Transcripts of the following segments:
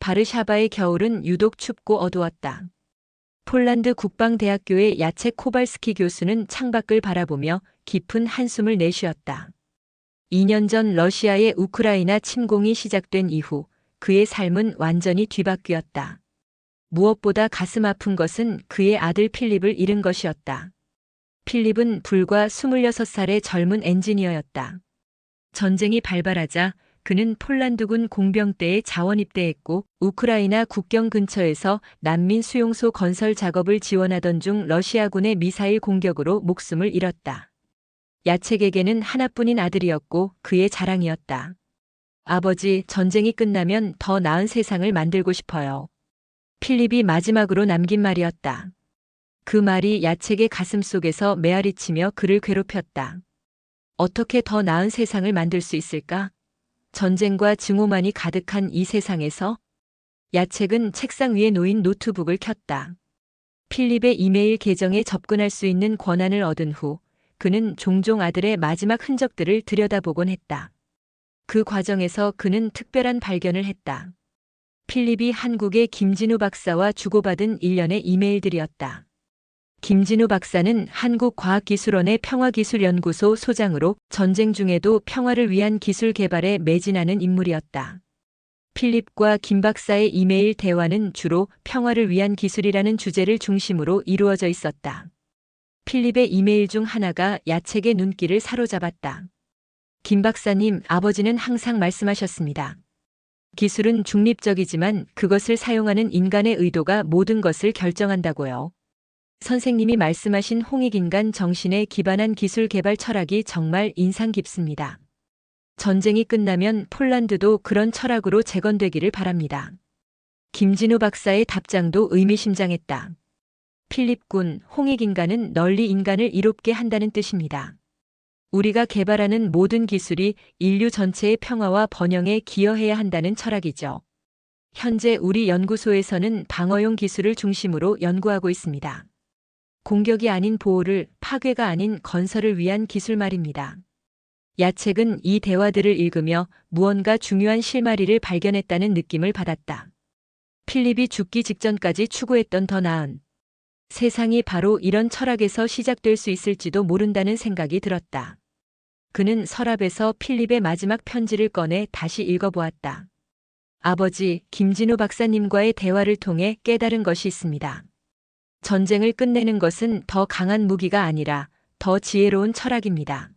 바르샤바의 겨울은 유독 춥고 어두웠다. 폴란드 국방대학교의 야첵 코발스키 교수는 창밖을 바라보며 깊은 한숨을 내쉬었다. 2년 전 러시아의 우크라이나 침공이 시작된 이후 그의 삶은 완전히 뒤바뀌었다. 무엇보다 가슴 아픈 것은 그의 아들 필립을 잃은 것이었다. 필립은 불과 26살의 젊은 엔지니어였다. 전쟁이 발발하자 그는 폴란드군 공병대에 자원 입대했고 우크라이나 국경 근처에서 난민 수용소 건설 작업을 지원하던 중 러시아군의 미사일 공격으로 목숨을 잃었다. 야첵에게는 하나뿐인 아들이었고 그의 자랑이었다. 아버지, 전쟁이 끝나면 더 나은 세상을 만들고 싶어요. 필립이 마지막으로 남긴 말이었다. 그 말이 야첵의 가슴 속에서 메아리치며 그를 괴롭혔다. 어떻게 더 나은 세상을 만들 수 있을까? 전쟁과 증오만이 가득한 이 세상에서? 야첵은 책상 위에 놓인 노트북을 켰다. 필립의 이메일 계정에 접근할 수 있는 권한을 얻은 후 그는 종종 아들의 마지막 흔적들을 들여다보곤 했다. 그 과정에서 그는 특별한 발견을 했다. 필립이 한국의 김진우 박사와 주고받은 일련의 이메일들이었다. 김진우 박사는 한국과학기술원의 평화기술연구소 소장으로 전쟁 중에도 평화를 위한 기술 개발에 매진하는 인물이었다. 필립과 김 박사의 이메일 대화는 주로 평화를 위한 기술이라는 주제를 중심으로 이루어져 있었다. 필립의 이메일 중 하나가 야첵의 눈길을 사로잡았다. 김 박사님, 아버지는 항상 말씀하셨습니다. 기술은 중립적이지만 그것을 사용하는 인간의 의도가 모든 것을 결정한다고요. 선생님이 말씀하신 홍익인간 정신에 기반한 기술 개발 철학이 정말 인상 깊습니다. 전쟁이 끝나면 폴란드도 그런 철학으로 재건되기를 바랍니다. 김진우 박사의 답장도 의미심장했다. 필립 군, 홍익인간은 널리 인간을 이롭게 한다는 뜻입니다. 우리가 개발하는 모든 기술이 인류 전체의 평화와 번영에 기여해야 한다는 철학이죠. 현재 우리 연구소에서는 방어용 기술을 중심으로 연구하고 있습니다. 공격이 아닌 보호를, 파괴가 아닌 건설을 위한 기술 말입니다. 야첵은 이 대화들을 읽으며 무언가 중요한 실마리를 발견했다는 느낌을 받았다. 필립이 죽기 직전까지 추구했던 더 나은 세상이 바로 이런 철학에서 시작될 수 있을지도 모른다는 생각이 들었다. 그는 서랍에서 필립의 마지막 편지를 꺼내 다시 읽어보았다. 아버지, 김진우 박사님과의 대화를 통해 깨달은 것이 있습니다. 전쟁을 끝내는 것은 더 강한 무기가 아니라 더 지혜로운 철학입니다.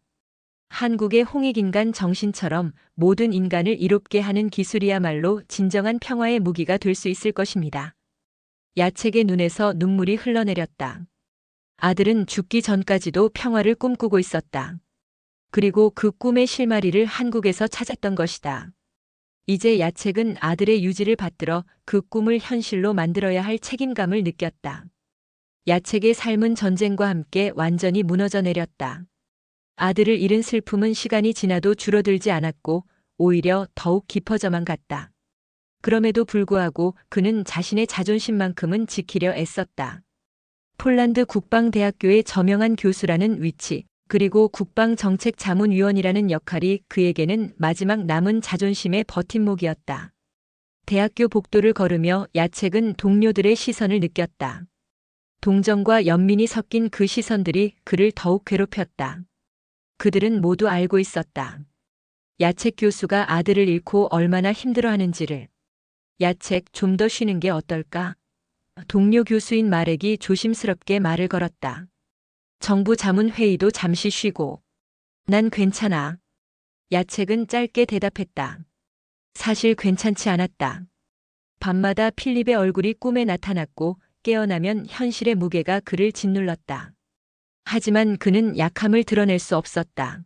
한국의 홍익인간 정신처럼 모든 인간을 이롭게 하는 기술이야말로 진정한 평화의 무기가 될 수 있을 것입니다. 야첵의 눈에서 눈물이 흘러내렸다. 아들은 죽기 전까지도 평화를 꿈꾸고 있었다. 그리고 그 꿈의 실마리를 한국에서 찾았던 것이다. 이제 야첵은 아들의 유지를 받들어 그 꿈을 현실로 만들어야 할 책임감을 느꼈다. 야첵의 삶은 전쟁과 함께 완전히 무너져 내렸다. 아들을 잃은 슬픔은 시간이 지나도 줄어들지 않았고 오히려 더욱 깊어져만 갔다. 그럼에도 불구하고 그는 자신의 자존심만큼은 지키려 애썼다. 폴란드 국방대학교의 저명한 교수라는 위치, 그리고 국방정책자문위원이라는 역할이 그에게는 마지막 남은 자존심의 버팀목이었다. 대학교 복도를 걸으며 야첵은 동료들의 시선을 느꼈다. 동정과 연민이 섞인 그 시선들이 그를 더욱 괴롭혔다. 그들은 모두 알고 있었다. 야첵 교수가 아들을 잃고 얼마나 힘들어하는지를. 야첵, 좀 더 쉬는 게 어떨까? 동료 교수인 마렉이 조심스럽게 말을 걸었다. 정부 자문회의도 잠시 쉬고. 난 괜찮아. 야첵은 짧게 대답했다. 사실 괜찮지 않았다. 밤마다 필립의 얼굴이 꿈에 나타났고 깨어나면 현실의 무게가 그를 짓눌렀다. 하지만 그는 약함을 드러낼 수 없었다.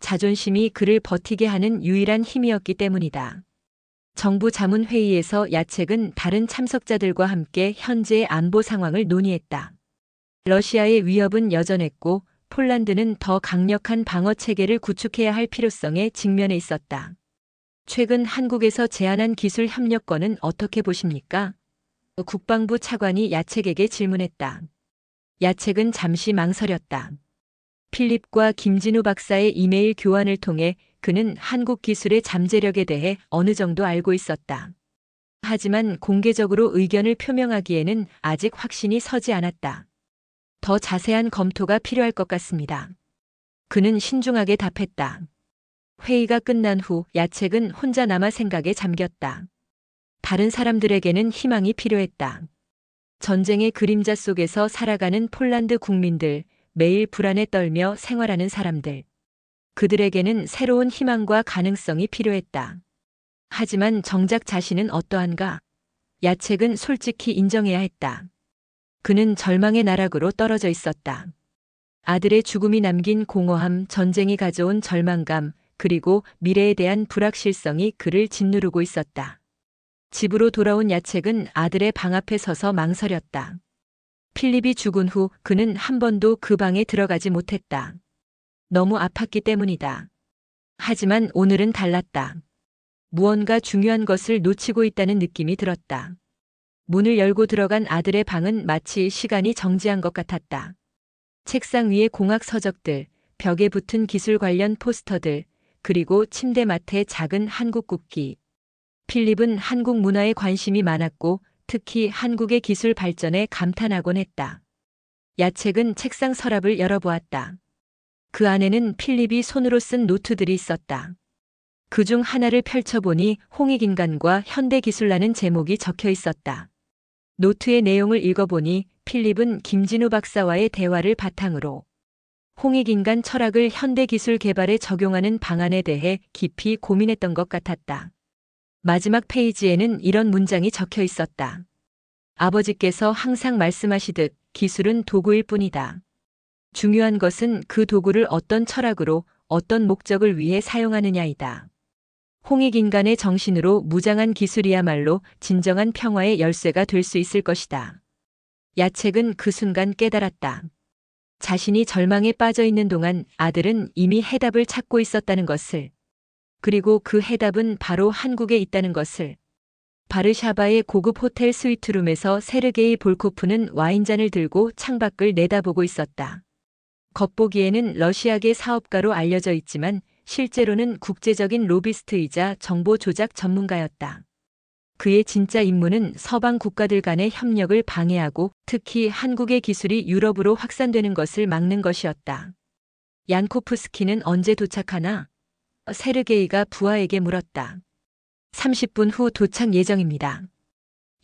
자존심이 그를 버티게 하는 유일한 힘이었기 때문이다. 정부 자문회의에서 야첵은 다른 참석자들과 함께 현재의 안보 상황을 논의했다. 러시아의 위협은 여전했고 폴란드는 더 강력한 방어 체계를 구축해야 할 필요성에 직면해 있었다. 최근 한국에서 제안한 기술 협력권은 어떻게 보십니까? 국방부 차관이 야첵에게 질문했다. 야첵은 잠시 망설였다. 필립과 김진우 박사의 이메일 교환을 통해 그는 한국 기술의 잠재력에 대해 어느 정도 알고 있었다. 하지만 공개적으로 의견을 표명하기에는 아직 확신이 서지 않았다. 더 자세한 검토가 필요할 것 같습니다. 그는 신중하게 답했다. 회의가 끝난 후 야책은 혼자 남아 생각에 잠겼다. 다른 사람들에게는 희망이 필요했다. 전쟁의 그림자 속에서 살아가는 폴란드 국민들, 매일 불안에 떨며 생활하는 사람들. 그들에게는 새로운 희망과 가능성이 필요했다. 하지만 정작 자신은 어떠한가? 야책은 솔직히 인정해야 했다. 그는 절망의 나락으로 떨어져 있었다. 아들의 죽음이 남긴 공허함, 전쟁이 가져온 절망감, 그리고 미래에 대한 불확실성이 그를 짓누르고 있었다. 집으로 돌아온 야책은 아들의 방 앞에 서서 망설였다. 필립이 죽은 후 그는 한 번도 그 방에 들어가지 못했다. 너무 아팠기 때문이다. 하지만 오늘은 달랐다. 무언가 중요한 것을 놓치고 있다는 느낌이 들었다. 문을 열고 들어간 아들의 방은 마치 시간이 정지한 것 같았다. 책상 위에 공학 서적들, 벽에 붙은 기술 관련 포스터들, 그리고 침대맡에 작은 한국 국기. 필립은 한국 문화에 관심이 많았고 특히 한국의 기술 발전에 감탄하곤 했다. 야책은 책상 서랍을 열어보았다. 그 안에는 필립이 손으로 쓴 노트들이 있었다. 그중 하나를 펼쳐보니 홍익인간과 현대기술라는 제목이 적혀 있었다. 노트의 내용을 읽어보니 필립은 김진우 박사와의 대화를 바탕으로 홍익인간 철학을 현대기술 개발에 적용하는 방안에 대해 깊이 고민했던 것 같았다. 마지막 페이지에는 이런 문장이 적혀 있었다. 아버지께서 항상 말씀하시듯 기술은 도구일 뿐이다. 중요한 것은 그 도구를 어떤 철학으로, 어떤 목적을 위해 사용하느냐이다. 홍익인간의 정신으로 무장한 기술이야말로 진정한 평화의 열쇠가 될 수 있을 것이다. 야책은 그 순간 깨달았다. 자신이 절망에 빠져 있는 동안 아들은 이미 해답을 찾고 있었다는 것을. 그리고 그 해답은 바로 한국에 있다는 것을. 바르샤바의 고급 호텔 스위트룸에서 세르게이 볼코프는 와인잔을 들고 창밖을 내다보고 있었다. 겉보기에는 러시아계 사업가로 알려져 있지만 실제로는 국제적인 로비스트이자 정보 조작 전문가였다. 그의 진짜 임무는 서방 국가들 간의 협력을 방해하고 특히 한국의 기술이 유럽으로 확산되는 것을 막는 것이었다. 얀코프스키는 언제 도착하나? 세르게이가 부하에게 물었다. 30분 후 도착 예정입니다.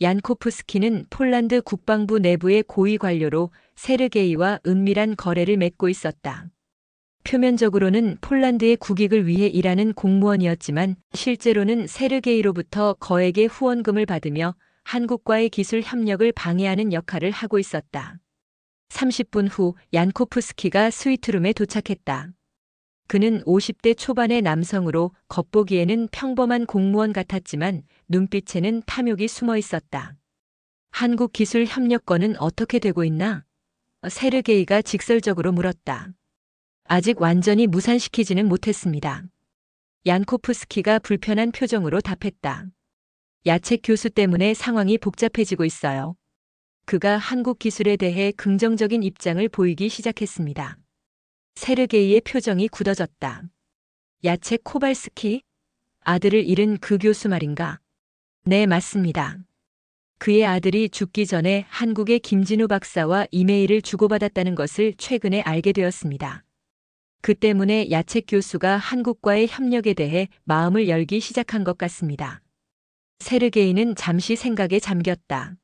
얀코프스키는 폴란드 국방부 내부의 고위 관료로 세르게이와 은밀한 거래를 맺고 있었다. 표면적으로는 폴란드의 국익을 위해 일하는 공무원이었지만 실제로는 세르게이로부터 거액의 후원금을 받으며 한국과의 기술 협력을 방해하는 역할을 하고 있었다. 30분 후 얀코프스키가 스위트룸에 도착했다. 그는 50대 초반의 남성으로 겉보기에는 평범한 공무원 같았지만 눈빛에는 탐욕이 숨어 있었다. 한국 기술 협력권은 어떻게 되고 있나? 세르게이가 직설적으로 물었다. 아직 완전히 무산시키지는 못했습니다. 얀코프스키가 불편한 표정으로 답했다. 야책 교수 때문에 상황이 복잡해지고 있어요. 그가 한국 기술에 대해 긍정적인 입장을 보이기 시작했습니다. 세르게이의 표정이 굳어졌다. 야책 코발스키? 아들을 잃은 그 교수 말인가? 네, 맞습니다. 그의 아들이 죽기 전에 한국의 김진우 박사와 이메일을 주고받았다는 것을 최근에 알게 되었습니다. 그 때문에 야책 교수가 한국과의 협력에 대해 마음을 열기 시작한 것 같습니다. 세르게이는 잠시 생각에 잠겼다.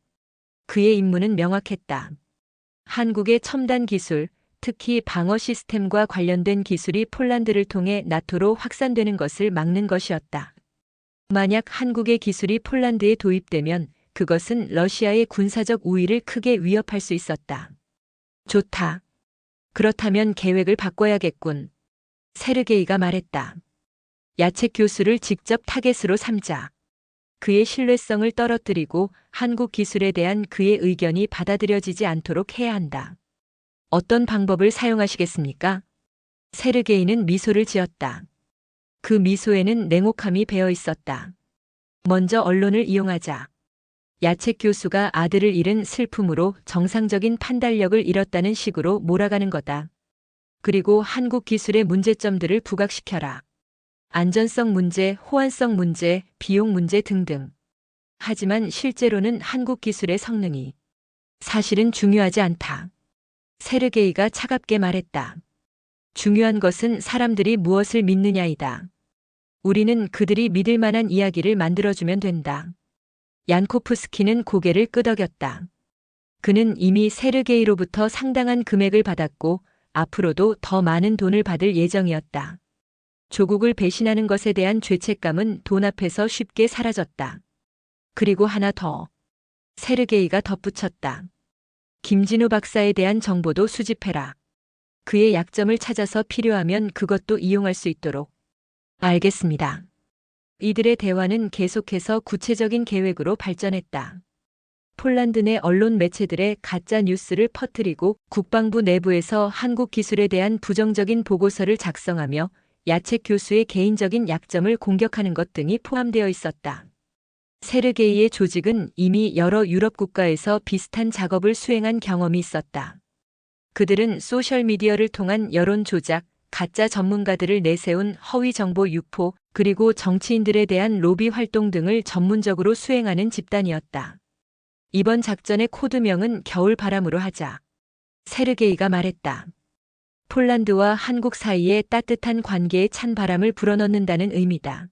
그의 임무는 명확했다. 한국의 첨단 기술, 특히 방어 시스템과 관련된 기술이 폴란드를 통해 나토로 확산되는 것을 막는 것이었다. 만약 한국의 기술이 폴란드에 도입되면 그것은 러시아의 군사적 우위를 크게 위협할 수 있었다. 좋다. 그렇다면 계획을 바꿔야겠군. 세르게이가 말했다. 야책 교수를 직접 타겟으로 삼자. 그의 신뢰성을 떨어뜨리고 한국 기술에 대한 그의 의견이 받아들여지지 않도록 해야 한다. 어떤 방법을 사용하시겠습니까? 세르게이는 미소를 지었다. 그 미소에는 냉혹함이 배어 있었다. 먼저 언론을 이용하자. 야책 교수가 아들을 잃은 슬픔으로 정상적인 판단력을 잃었다는 식으로 몰아가는 거다. 그리고 한국 기술의 문제점들을 부각시켜라. 안전성 문제, 호환성 문제, 비용 문제 등등. 하지만 실제로는 한국 기술의 성능이 사실은 중요하지 않다. 세르게이가 차갑게 말했다. 중요한 것은 사람들이 무엇을 믿느냐이다. 우리는 그들이 믿을 만한 이야기를 만들어주면 된다. 얀코프스키는 고개를 끄덕였다. 그는 이미 세르게이로부터 상당한 금액을 받았고 앞으로도 더 많은 돈을 받을 예정이었다. 조국을 배신하는 것에 대한 죄책감은 돈 앞에서 쉽게 사라졌다. 그리고 하나 더. 세르게이가 덧붙였다. 김진우 박사에 대한 정보도 수집해라. 그의 약점을 찾아서 필요하면 그것도 이용할 수 있도록. 알겠습니다. 이들의 대화는 계속해서 구체적인 계획으로 발전했다. 폴란드 내 언론 매체들의 가짜 뉴스를 퍼뜨리고 국방부 내부에서 한국 기술에 대한 부정적인 보고서를 작성하며 야책 교수의 개인적인 약점을 공격하는 것 등이 포함되어 있었다. 세르게이의 조직은 이미 여러 유럽 국가에서 비슷한 작업을 수행한 경험이 있었다. 그들은 소셜미디어를 통한 여론 조작, 가짜 전문가들을 내세운 허위 정보 유포, 그리고 정치인들에 대한 로비 활동 등을 전문적으로 수행하는 집단이었다. 이번 작전의 코드명은 겨울바람으로 하자. 세르게이가 말했다. 폴란드와 한국 사이에 따뜻한 관계에 찬 바람을 불어넣는다는 의미다.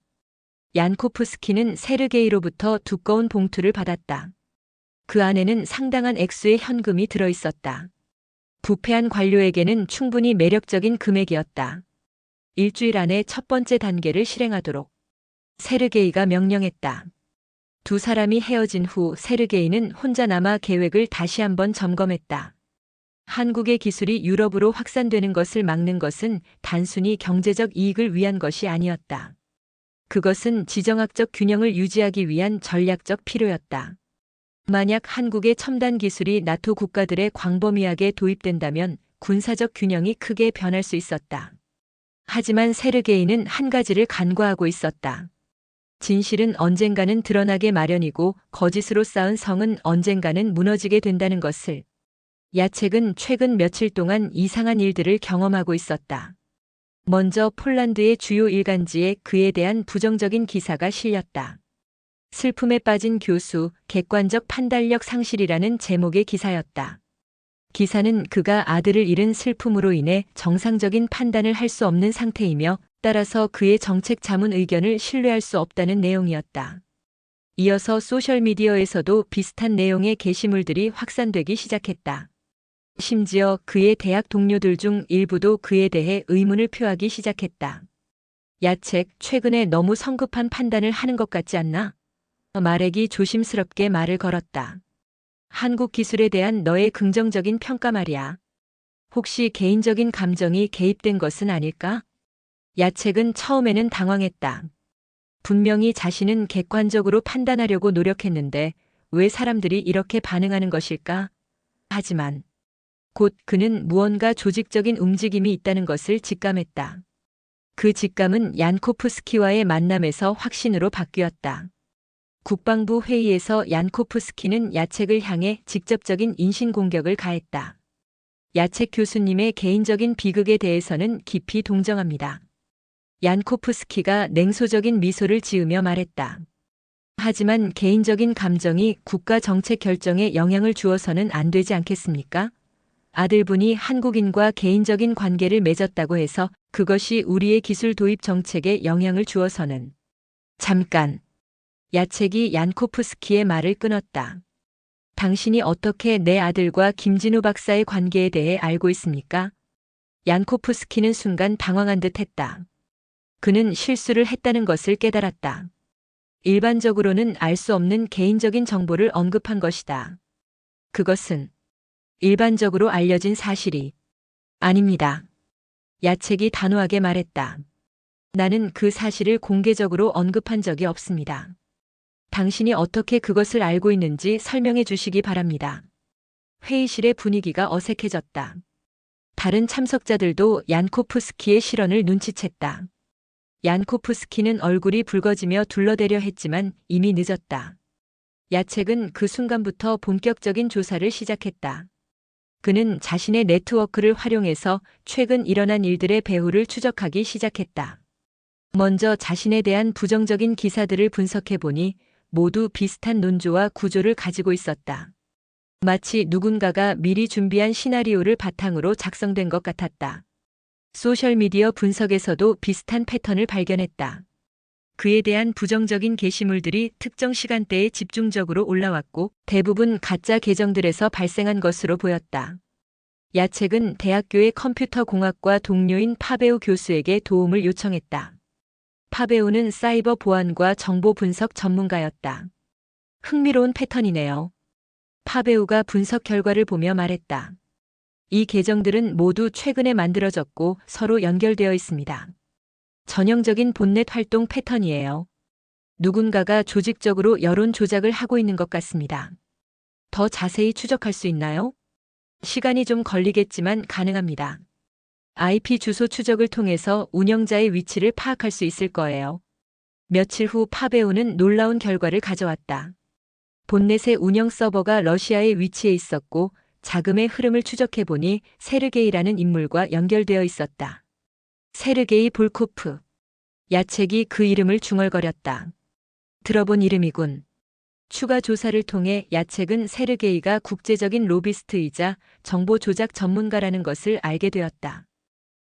얀코프스키는 세르게이로부터 두꺼운 봉투를 받았다. 그 안에는 상당한 액수의 현금이 들어있었다. 부패한 관료에게는 충분히 매력적인 금액이었다. 일주일 안에 첫 번째 단계를 실행하도록 세르게이가 명령했다. 두 사람이 헤어진 후 세르게이는 혼자 남아 계획을 다시 한번 점검했다. 한국의 기술이 유럽으로 확산되는 것을 막는 것은 단순히 경제적 이익을 위한 것이 아니었다. 그것은 지정학적 균형을 유지하기 위한 전략적 필요였다. 만약 한국의 첨단 기술이 나토 국가들의 광범위하게 도입된다면 군사적 균형이 크게 변할 수 있었다. 하지만 세르게이는 한 가지를 간과하고 있었다. 진실은 언젠가는 드러나게 마련이고 거짓으로 쌓은 성은 언젠가는 무너지게 된다는 것을. 야책은 최근 며칠 동안 이상한 일들을 경험하고 있었다. 먼저 폴란드의 주요 일간지에 그에 대한 부정적인 기사가 실렸다. 슬픔에 빠진 교수, 객관적 판단력 상실이라는 제목의 기사였다. 기사는 그가 아들을 잃은 슬픔으로 인해 정상적인 판단을 할 수 없는 상태이며 따라서 그의 정책 자문 의견을 신뢰할 수 없다는 내용이었다. 이어서 소셜미디어에서도 비슷한 내용의 게시물들이 확산되기 시작했다. 심지어 그의 대학 동료들 중 일부도 그에 대해 의문을 표하기 시작했다. 야책, 최근에 너무 성급한 판단을 하는 것 같지 않나? 마렉이 조심스럽게 말을 걸었다. 한국 기술에 대한 너의 긍정적인 평가 말이야. 혹시 개인적인 감정이 개입된 것은 아닐까? 야책은 처음에는 당황했다. 분명히 자신은 객관적으로 판단하려고 노력했는데 왜 사람들이 이렇게 반응하는 것일까? 하지만 곧 그는 무언가 조직적인 움직임이 있다는 것을 직감했다. 그 직감은 얀코프스키와의 만남에서 확신으로 바뀌었다. 국방부 회의에서 얀코프스키는 야책을 향해 직접적인 인신공격을 가했다. 야책 교수님의 개인적인 비극에 대해서는 깊이 동정합니다. 얀코프스키가 냉소적인 미소를 지으며 말했다. 하지만 개인적인 감정이 국가 정책 결정에 영향을 주어서는 안 되지 않겠습니까? 아들분이 한국인과 개인적인 관계를 맺었다고 해서 그것이 우리의 기술 도입 정책에 영향을 주어서는. 잠깐. 야책이 얀코프스키의 말을 끊었다. 당신이 어떻게 내 아들과 김진우 박사의 관계에 대해 알고 있습니까? 얀코프스키는 순간 당황한 듯 했다. 그는 실수를 했다는 것을 깨달았다. 일반적으로는 알 수 없는 개인적인 정보를 언급한 것이다. 그것은 일반적으로 알려진 사실이 아닙니다. 야책이 단호하게 말했다. 나는 그 사실을 공개적으로 언급한 적이 없습니다. 당신이 어떻게 그것을 알고 있는지 설명해 주시기 바랍니다. 회의실의 분위기가 어색해졌다. 다른 참석자들도 얀코프스키의 실언을 눈치챘다. 얀코프스키는 얼굴이 붉어지며 둘러대려 했지만 이미 늦었다. 야책은 그 순간부터 본격적인 조사를 시작했다. 그는 자신의 네트워크를 활용해서 최근 일어난 일들의 배후를 추적하기 시작했다. 먼저 자신에 대한 부정적인 기사들을 분석해 보니 모두 비슷한 논조와 구조를 가지고 있었다. 마치 누군가가 미리 준비한 시나리오를 바탕으로 작성된 것 같았다. 소셜미디어 분석에서도 비슷한 패턴을 발견했다. 그에 대한 부정적인 게시물들이 특정 시간대에 집중적으로 올라왔고 대부분 가짜 계정들에서 발생한 것으로 보였다. 야책은 대학교의 컴퓨터 공학과 동료인 파베오 교수에게 도움을 요청했다. 파베오는 사이버 보안과 정보 분석 전문가였다. 흥미로운 패턴이네요. 파베오가 분석 결과를 보며 말했다. 이 계정들은 모두 최근에 만들어졌고 서로 연결되어 있습니다. 전형적인 본넷 활동 패턴이에요. 누군가가 조직적으로 여론 조작을 하고 있는 것 같습니다. 더 자세히 추적할 수 있나요? 시간이 좀 걸리겠지만 가능합니다. IP 주소 추적을 통해서 운영자의 위치를 파악할 수 있을 거예요. 며칠 후 파베오는 놀라운 결과를 가져왔다. 본넷의 운영 서버가 러시아에 위치해 있었고 자금의 흐름을 추적해보니 세르게이라는 인물과 연결되어 있었다. 세르게이 볼코프. 야책이 그 이름을 중얼거렸다. 들어본 이름이군. 추가 조사를 통해 야책은 세르게이가 국제적인 로비스트이자 정보 조작 전문가라는 것을 알게 되었다.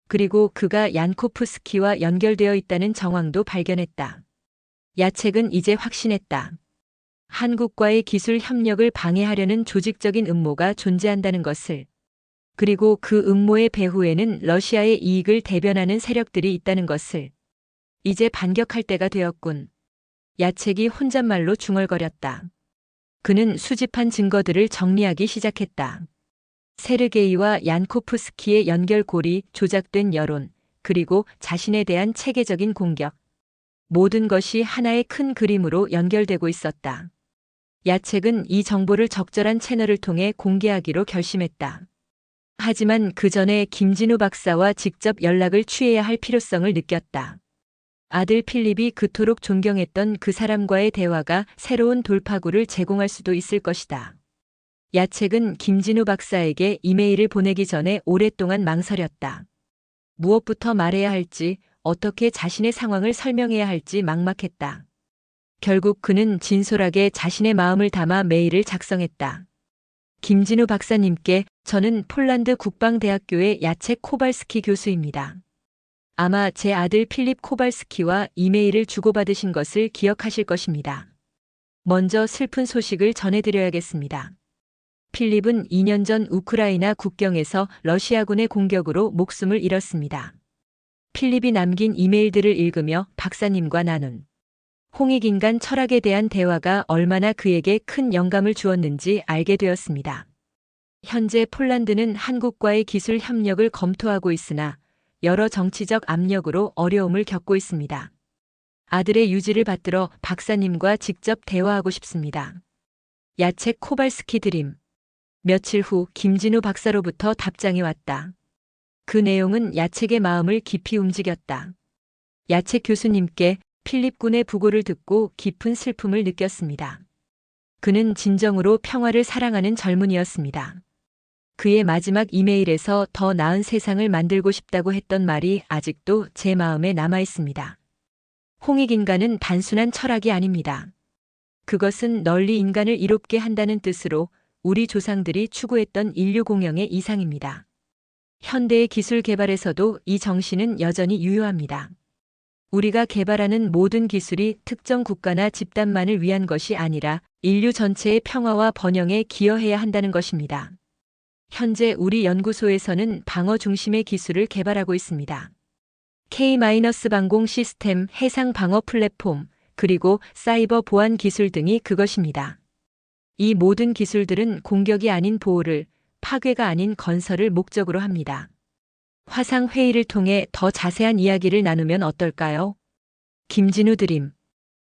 그리고 그가 얀코프스키와 연결되어 있다는 정황도 발견했다. 야책은 이제 확신했다. 한국과의 기술 협력을 방해하려는 조직적인 음모가 존재한다는 것을. 그리고 그 음모의 배후에는 러시아의 이익을 대변하는 세력들이 있다는 것을. 이제 반격할 때가 되었군. 야책이 혼잣말로 중얼거렸다. 그는 수집한 증거들을 정리하기 시작했다. 세르게이와 얀코프스키의 연결고리, 조작된 여론, 그리고 자신에 대한 체계적인 공격. 모든 것이 하나의 큰 그림으로 연결되고 있었다. 야책은 이 정보를 적절한 채널을 통해 공개하기로 결심했다. 하지만 그 전에 김진우 박사와 직접 연락을 취해야 할 필요성을 느꼈다. 아들 필립이 그토록 존경했던 그 사람과의 대화가 새로운 돌파구를 제공할 수도 있을 것이다. 야책은 김진우 박사에게 이메일을 보내기 전에 오랫동안 망설였다. 무엇부터 말해야 할지, 어떻게 자신의 상황을 설명해야 할지 막막했다. 결국 그는 진솔하게 자신의 마음을 담아 메일을 작성했다. 김진우 박사님께, 저는 폴란드 국방대학교의 야책 코발스키 교수입니다. 아마 제 아들 필립 코발스키와 이메일을 주고받으신 것을 기억하실 것입니다. 먼저 슬픈 소식을 전해드려야겠습니다. 필립은 2년 전 우크라이나 국경에서 러시아군의 공격으로 목숨을 잃었습니다. 필립이 남긴 이메일들을 읽으며 박사님과 나눈 홍익인간 철학에 대한 대화가 얼마나 그에게 큰 영감을 주었는지 알게 되었습니다. 현재 폴란드는 한국과의 기술 협력을 검토하고 있으나 여러 정치적 압력으로 어려움을 겪고 있습니다. 아들의 유지를 받들어 박사님과 직접 대화하고 싶습니다. 야책 코발스키 드림. 며칠 후 김진우 박사로부터 답장이 왔다. 그 내용은 야책의 마음을 깊이 움직였다. 야책 교수님께 필립 군의 부고를 듣고 깊은 슬픔을 느꼈습니다. 그는 진정으로 평화를 사랑하는 젊은이였습니다. 그의 마지막 이메일에서 더 나은 세상을 만들고 싶다고 했던 말이 아직도 제 마음에 남아 있습니다. 홍익인간은 단순한 철학이 아닙니다. 그것은 널리 인간을 이롭게 한다는 뜻으로 우리 조상들이 추구했던 인류 공영의 이상입니다. 현대의 기술 개발에서도 이 정신은 여전히 유효합니다. 우리가 개발하는 모든 기술이 특정 국가나 집단만을 위한 것이 아니라 인류 전체의 평화와 번영에 기여해야 한다는 것입니다. 현재 우리 연구소에서는 방어 중심의 기술을 개발하고 있습니다. K-방공 시스템, 해상 방어 플랫폼, 그리고 사이버 보안 기술 등이 그것입니다. 이 모든 기술들은 공격이 아닌 보호를, 파괴가 아닌 건설을 목적으로 합니다. 화상 회의를 통해 더 자세한 이야기를 나누면 어떨까요? 김진우 드림.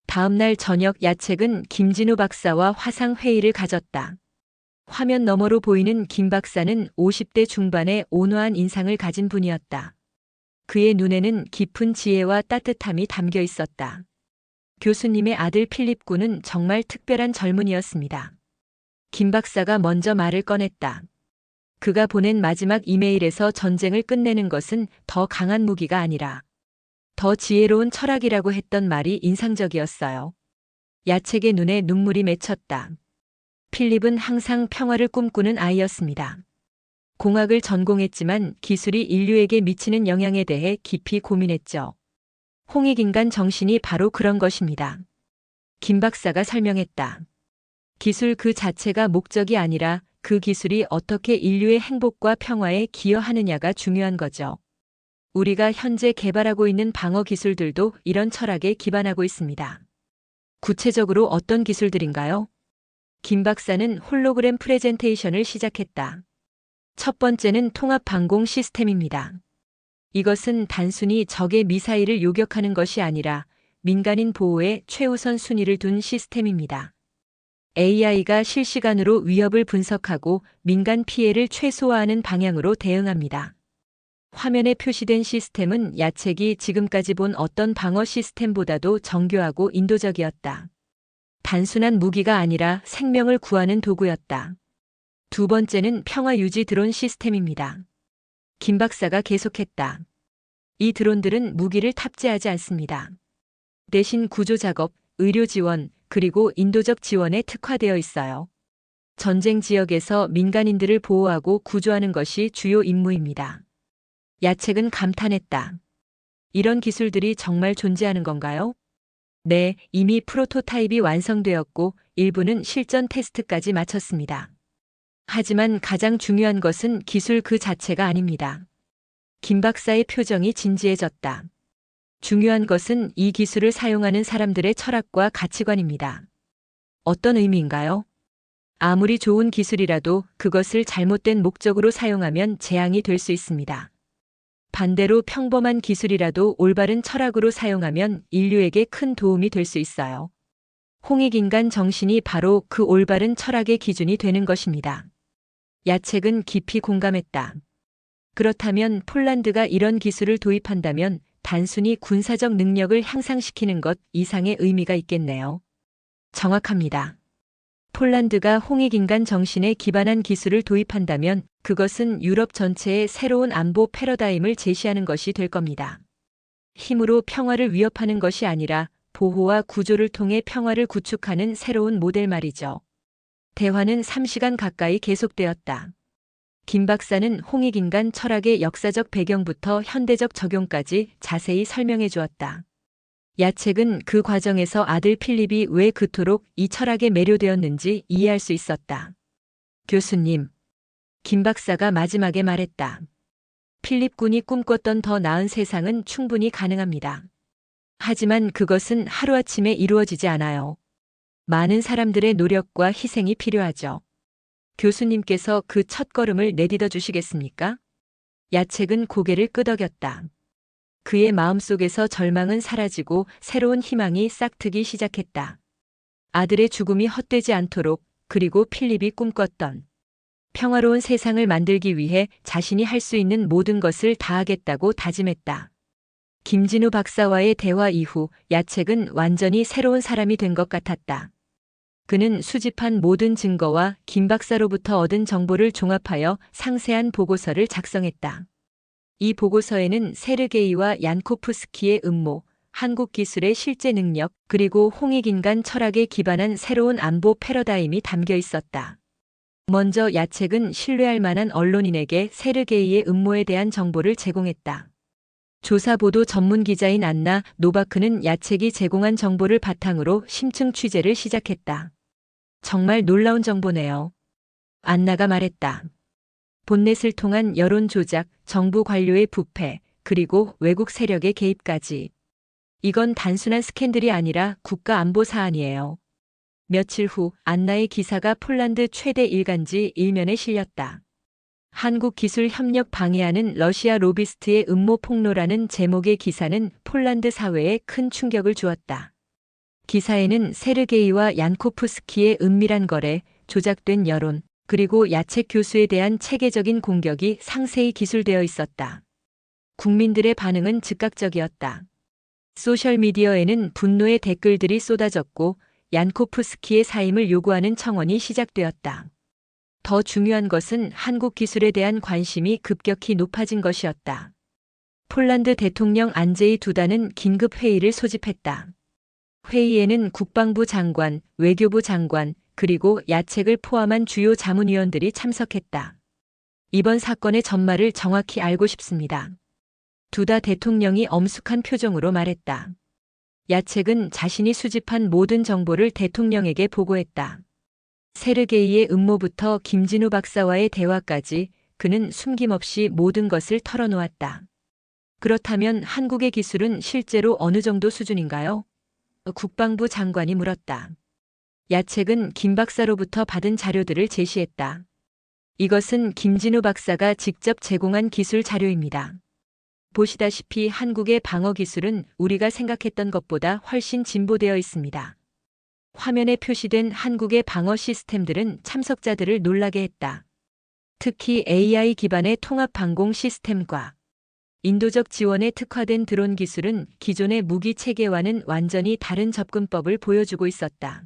다음 날 저녁 야책은 김진우 박사와 화상 회의를 가졌다. 화면 너머로 보이는 김 박사는 50대 중반의 온화한 인상을 가진 분이었다. 그의 눈에는 깊은 지혜와 따뜻함이 담겨 있었다. 교수님의 아들 필립 군은 정말 특별한 젊은이였습니다. 김 박사가 먼저 말을 꺼냈다. 그가 보낸 마지막 이메일에서 전쟁을 끝내는 것은 더 강한 무기가 아니라 더 지혜로운 철학이라고 했던 말이 인상적이었어요. 야첵의 눈에 눈물이 맺혔다. 필립은 항상 평화를 꿈꾸는 아이였습니다. 공학을 전공했지만 기술이 인류에게 미치는 영향에 대해 깊이 고민했죠. 홍익인간 정신이 바로 그런 것입니다. 김 박사가 설명했다. 기술 그 자체가 목적이 아니라 그 기술이 어떻게 인류의 행복과 평화에 기여하느냐가 중요한 거죠. 우리가 현재 개발하고 있는 방어 기술들도 이런 철학에 기반하고 있습니다. 구체적으로 어떤 기술들인가요? 김 박사는 홀로그램 프레젠테이션을 시작했다. 첫 번째는 통합 방공 시스템입니다. 이것은 단순히 적의 미사일을 요격하는 것이 아니라 민간인 보호에 최우선 순위를 둔 시스템입니다. AI가 실시간으로 위협을 분석하고 민간 피해를 최소화하는 방향으로 대응합니다. 화면에 표시된 시스템은 야첵이 지금까지 본 어떤 방어 시스템보다도 정교하고 인도적이었다. 단순한 무기가 아니라 생명을 구하는 도구였다. 두 번째는 평화 유지 드론 시스템입니다. 김 박사가 계속했다. 이 드론들은 무기를 탑재하지 않습니다. 대신 구조 작업, 의료 지원, 그리고 인도적 지원에 특화되어 있어요. 전쟁 지역에서 민간인들을 보호하고 구조하는 것이 주요 임무입니다. 야첵은 감탄했다. 이런 기술들이 정말 존재하는 건가요? 네, 이미 프로토타입이 완성되었고 일부는 실전 테스트까지 마쳤습니다. 하지만 가장 중요한 것은 기술 그 자체가 아닙니다. 김 박사의 표정이 진지해졌다. 중요한 것은 이 기술을 사용하는 사람들의 철학과 가치관입니다. 어떤 의미인가요? 아무리 좋은 기술이라도 그것을 잘못된 목적으로 사용하면 재앙이 될 수 있습니다. 반대로 평범한 기술이라도 올바른 철학으로 사용하면 인류에게 큰 도움이 될 수 있어요. 홍익인간 정신이 바로 그 올바른 철학의 기준이 되는 것입니다. 야첵은 깊이 공감했다. 그렇다면 폴란드가 이런 기술을 도입한다면 단순히 군사적 능력을 향상시키는 것 이상의 의미가 있겠네요. 정확합니다. 폴란드가 홍익인간 정신에 기반한 기술을 도입한다면 그것은 유럽 전체의 새로운 안보 패러다임을 제시하는 것이 될 겁니다. 힘으로 평화를 위협하는 것이 아니라 보호와 구조를 통해 평화를 구축하는 새로운 모델 말이죠. 대화는 3시간 가까이 계속되었다. 김 박사는 홍익인간 철학의 역사적 배경부터 현대적 적용까지 자세히 설명해 주었다. 야첵은 그 과정에서 아들 필립이 왜 그토록 이 철학에 매료되었는지 이해할 수 있었다. 교수님, 김 박사가 마지막에 말했다. 필립 군이 꿈꿨던 더 나은 세상은 충분히 가능합니다. 하지만 그것은 하루아침에 이루어지지 않아요. 많은 사람들의 노력과 희생이 필요하죠. 교수님께서 그 첫걸음을 내딛어 주시겠습니까? 야첵은 고개를 끄덕였다. 그의 마음속에서 절망은 사라지고 새로운 희망이 싹트기 시작했다. 아들의 죽음이 헛되지 않도록, 그리고 필립이 꿈꿨던 평화로운 세상을 만들기 위해 자신이 할 수 있는 모든 것을 다하겠다고 다짐했다. 김진우 박사와의 대화 이후 야첵은 완전히 새로운 사람이 된 것 같았다. 그는 수집한 모든 증거와 김 박사로부터 얻은 정보를 종합하여 상세한 보고서를 작성했다. 이 보고서에는 세르게이와 얀코프스키의 음모, 한국 기술의 실제 능력, 그리고 홍익인간 철학에 기반한 새로운 안보 패러다임이 담겨 있었다. 먼저 야첵은 신뢰할 만한 언론인에게 세르게이의 음모에 대한 정보를 제공했다. 조사보도 전문 기자인 안나 노바크는 야첵이 제공한 정보를 바탕으로 심층 취재를 시작했다. 정말 놀라운 정보네요. 안나가 말했다. 본넷을 통한 여론 조작, 정부 관료의 부패, 그리고 외국 세력의 개입까지. 이건 단순한 스캔들이 아니라 국가 안보 사안이에요. 며칠 후 안나의 기사가 폴란드 최대 일간지 일면에 실렸다. 한국 기술 협력 방해하는 러시아 로비스트의 음모 폭로라는 제목의 기사는 폴란드 사회에 큰 충격을 주었다. 기사에는 세르게이와 얀코프스키의 은밀한 거래, 조작된 여론, 그리고 야첵 교수에 대한 체계적인 공격이 상세히 기술되어 있었다. 국민들의 반응은 즉각적이었다. 소셜미디어에는 분노의 댓글들이 쏟아졌고 얀코프스키의 사임을 요구하는 청원이 시작되었다. 더 중요한 것은 한국 기술에 대한 관심이 급격히 높아진 것이었다. 폴란드 대통령 안제이 두다는 긴급 회의를 소집했다. 회의에는 국방부 장관, 외교부 장관, 그리고 야책을 포함한 주요 자문위원들이 참석했다. 이번 사건의 전말을 정확히 알고 싶습니다. 두다 대통령이 엄숙한 표정으로 말했다. 야책은 자신이 수집한 모든 정보를 대통령에게 보고했다. 세르게이의 음모부터 김진우 박사와의 대화까지 그는 숨김없이 모든 것을 털어놓았다. 그렇다면 한국의 기술은 실제로 어느 정도 수준인가요? 국방부 장관이 물었다. 야책은 김 박사로부터 받은 자료들을 제시했다. 이것은 김진우 박사가 직접 제공한 기술 자료입니다. 보시다시피 한국의 방어 기술은 우리가 생각했던 것보다 훨씬 진보되어 있습니다. 화면에 표시된 한국의 방어 시스템들은 참석자들을 놀라게 했다. 특히 AI 기반의 통합 방공 시스템과 인도적 지원에 특화된 드론 기술은 기존의 무기 체계와는 완전히 다른 접근법을 보여주고 있었다.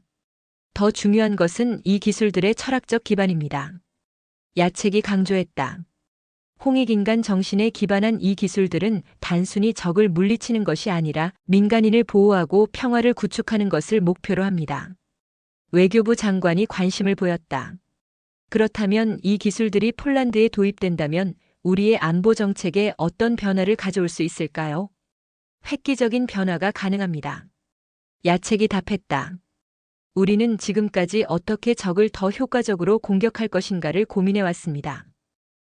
더 중요한 것은 이 기술들의 철학적 기반입니다. 야책이 강조했다. 홍익인간 정신에 기반한 이 기술들은 단순히 적을 물리치는 것이 아니라 민간인을 보호하고 평화를 구축하는 것을 목표로 합니다. 외교부 장관이 관심을 보였다. 그렇다면 이 기술들이 폴란드에 도입된다면 우리의 안보 정책에 어떤 변화를 가져올 수 있을까요? 획기적인 변화가 가능합니다. 야책이 답했다. 우리는 지금까지 어떻게 적을 더 효과적으로 공격할 것인가를 고민해 왔습니다.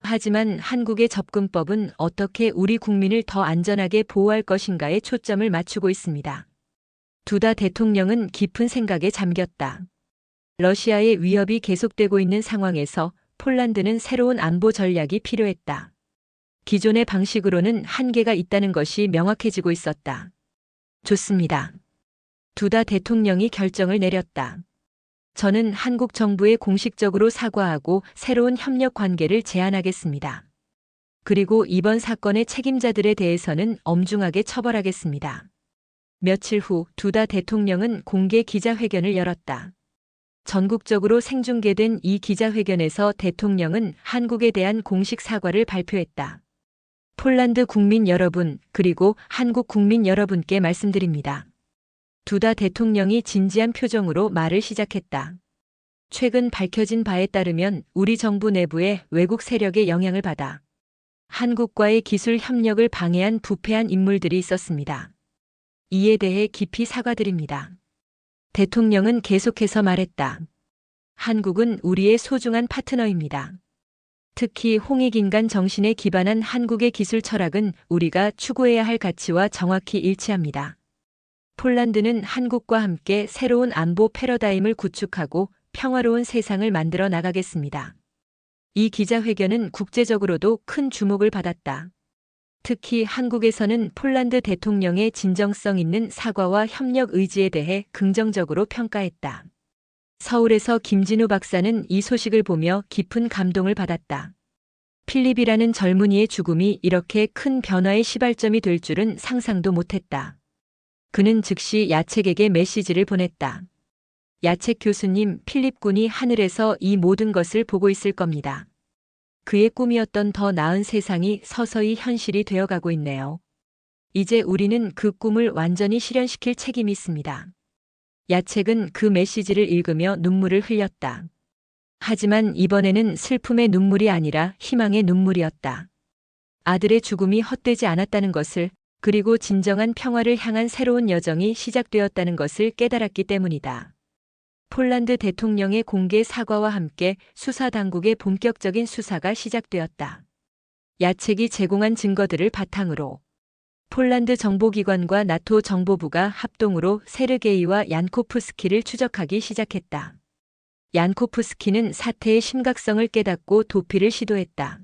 하지만 한국의 접근법은 어떻게 우리 국민을 더 안전하게 보호할 것인가에 초점을 맞추고 있습니다. 두다 대통령은 깊은 생각에 잠겼다. 러시아의 위협이 계속되고 있는 상황에서 폴란드는 새로운 안보 전략이 필요했다. 기존의 방식으로는 한계가 있다는 것이 명확해지고 있었다. 좋습니다. 두다 대통령이 결정을 내렸다. 저는 한국 정부에 공식적으로 사과하고 새로운 협력 관계를 제안하겠습니다. 그리고 이번 사건의 책임자들에 대해서는 엄중하게 처벌하겠습니다. 며칠 후 두다 대통령은 공개 기자회견을 열었다. 전국적으로 생중계된 이 기자회견에서 대통령은 한국에 대한 공식 사과를 발표했다. 폴란드 국민 여러분, 그리고 한국 국민 여러분께 말씀드립니다. 두다 대통령이 진지한 표정으로 말을 시작했다. 최근 밝혀진 바에 따르면 우리 정부 내부의 외국 세력의 영향을 받아 한국과의 기술 협력을 방해한 부패한 인물들이 있었습니다. 이에 대해 깊이 사과드립니다. 대통령은 계속해서 말했다. 한국은 우리의 소중한 파트너입니다. 특히 홍익인간 정신에 기반한 한국의 기술 철학은 우리가 추구해야 할 가치와 정확히 일치합니다. 폴란드는 한국과 함께 새로운 안보 패러다임을 구축하고 평화로운 세상을 만들어 나가겠습니다. 이 기자회견은 국제적으로도 큰 주목을 받았다. 특히 한국에서는 폴란드 대통령의 진정성 있는 사과와 협력 의지에 대해 긍정적으로 평가했다. 서울에서 김진우 박사는 이 소식을 보며 깊은 감동을 받았다. 필립이라는 젊은이의 죽음이 이렇게 큰 변화의 시발점이 될 줄은 상상도 못했다. 그는 즉시 야책에게 메시지를 보냈다. 야책 교수님, 필립 군이 하늘에서 이 모든 것을 보고 있을 겁니다. 그의 꿈이었던 더 나은 세상이 서서히 현실이 되어가고 있네요. 이제 우리는 그 꿈을 완전히 실현시킬 책임이 있습니다. 야책은 그 메시지를 읽으며 눈물을 흘렸다. 하지만 이번에는 슬픔의 눈물이 아니라 희망의 눈물이었다. 아들의 죽음이 헛되지 않았다는 것을, 그리고 진정한 평화를 향한 새로운 여정이 시작되었다는 것을 깨달았기 때문이다. 폴란드 대통령의 공개 사과와 함께 수사 당국의 본격적인 수사가 시작되었다. 야책이 제공한 증거들을 바탕으로 폴란드 정보기관과 나토 정보부가 합동으로 세르게이와 얀코프스키를 추적하기 시작했다. 얀코프스키는 사태의 심각성을 깨닫고 도피를 시도했다.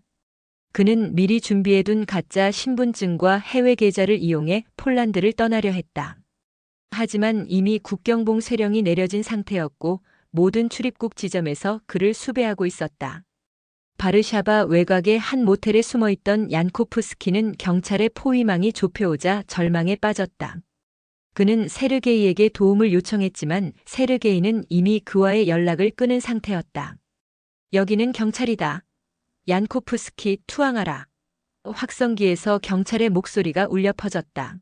그는 미리 준비해둔 가짜 신분증과 해외 계좌를 이용해 폴란드를 떠나려 했다. 하지만 이미 국경봉 쇠령이 내려진 상태였고 모든 출입국 지점에서 그를 수배하고 있었다. 바르샤바 외곽의 한 모텔에 숨어있던 얀코프스키는 경찰의 포위망이 좁혀오자 절망에 빠졌다. 그는 세르게이에게 도움을 요청했지만 세르게이는 이미 그와의 연락을 끊은 상태였다. 여기는 경찰이다. 얀코프스키, 투항하라. 확성기에서 경찰의 목소리가 울려 퍼졌다.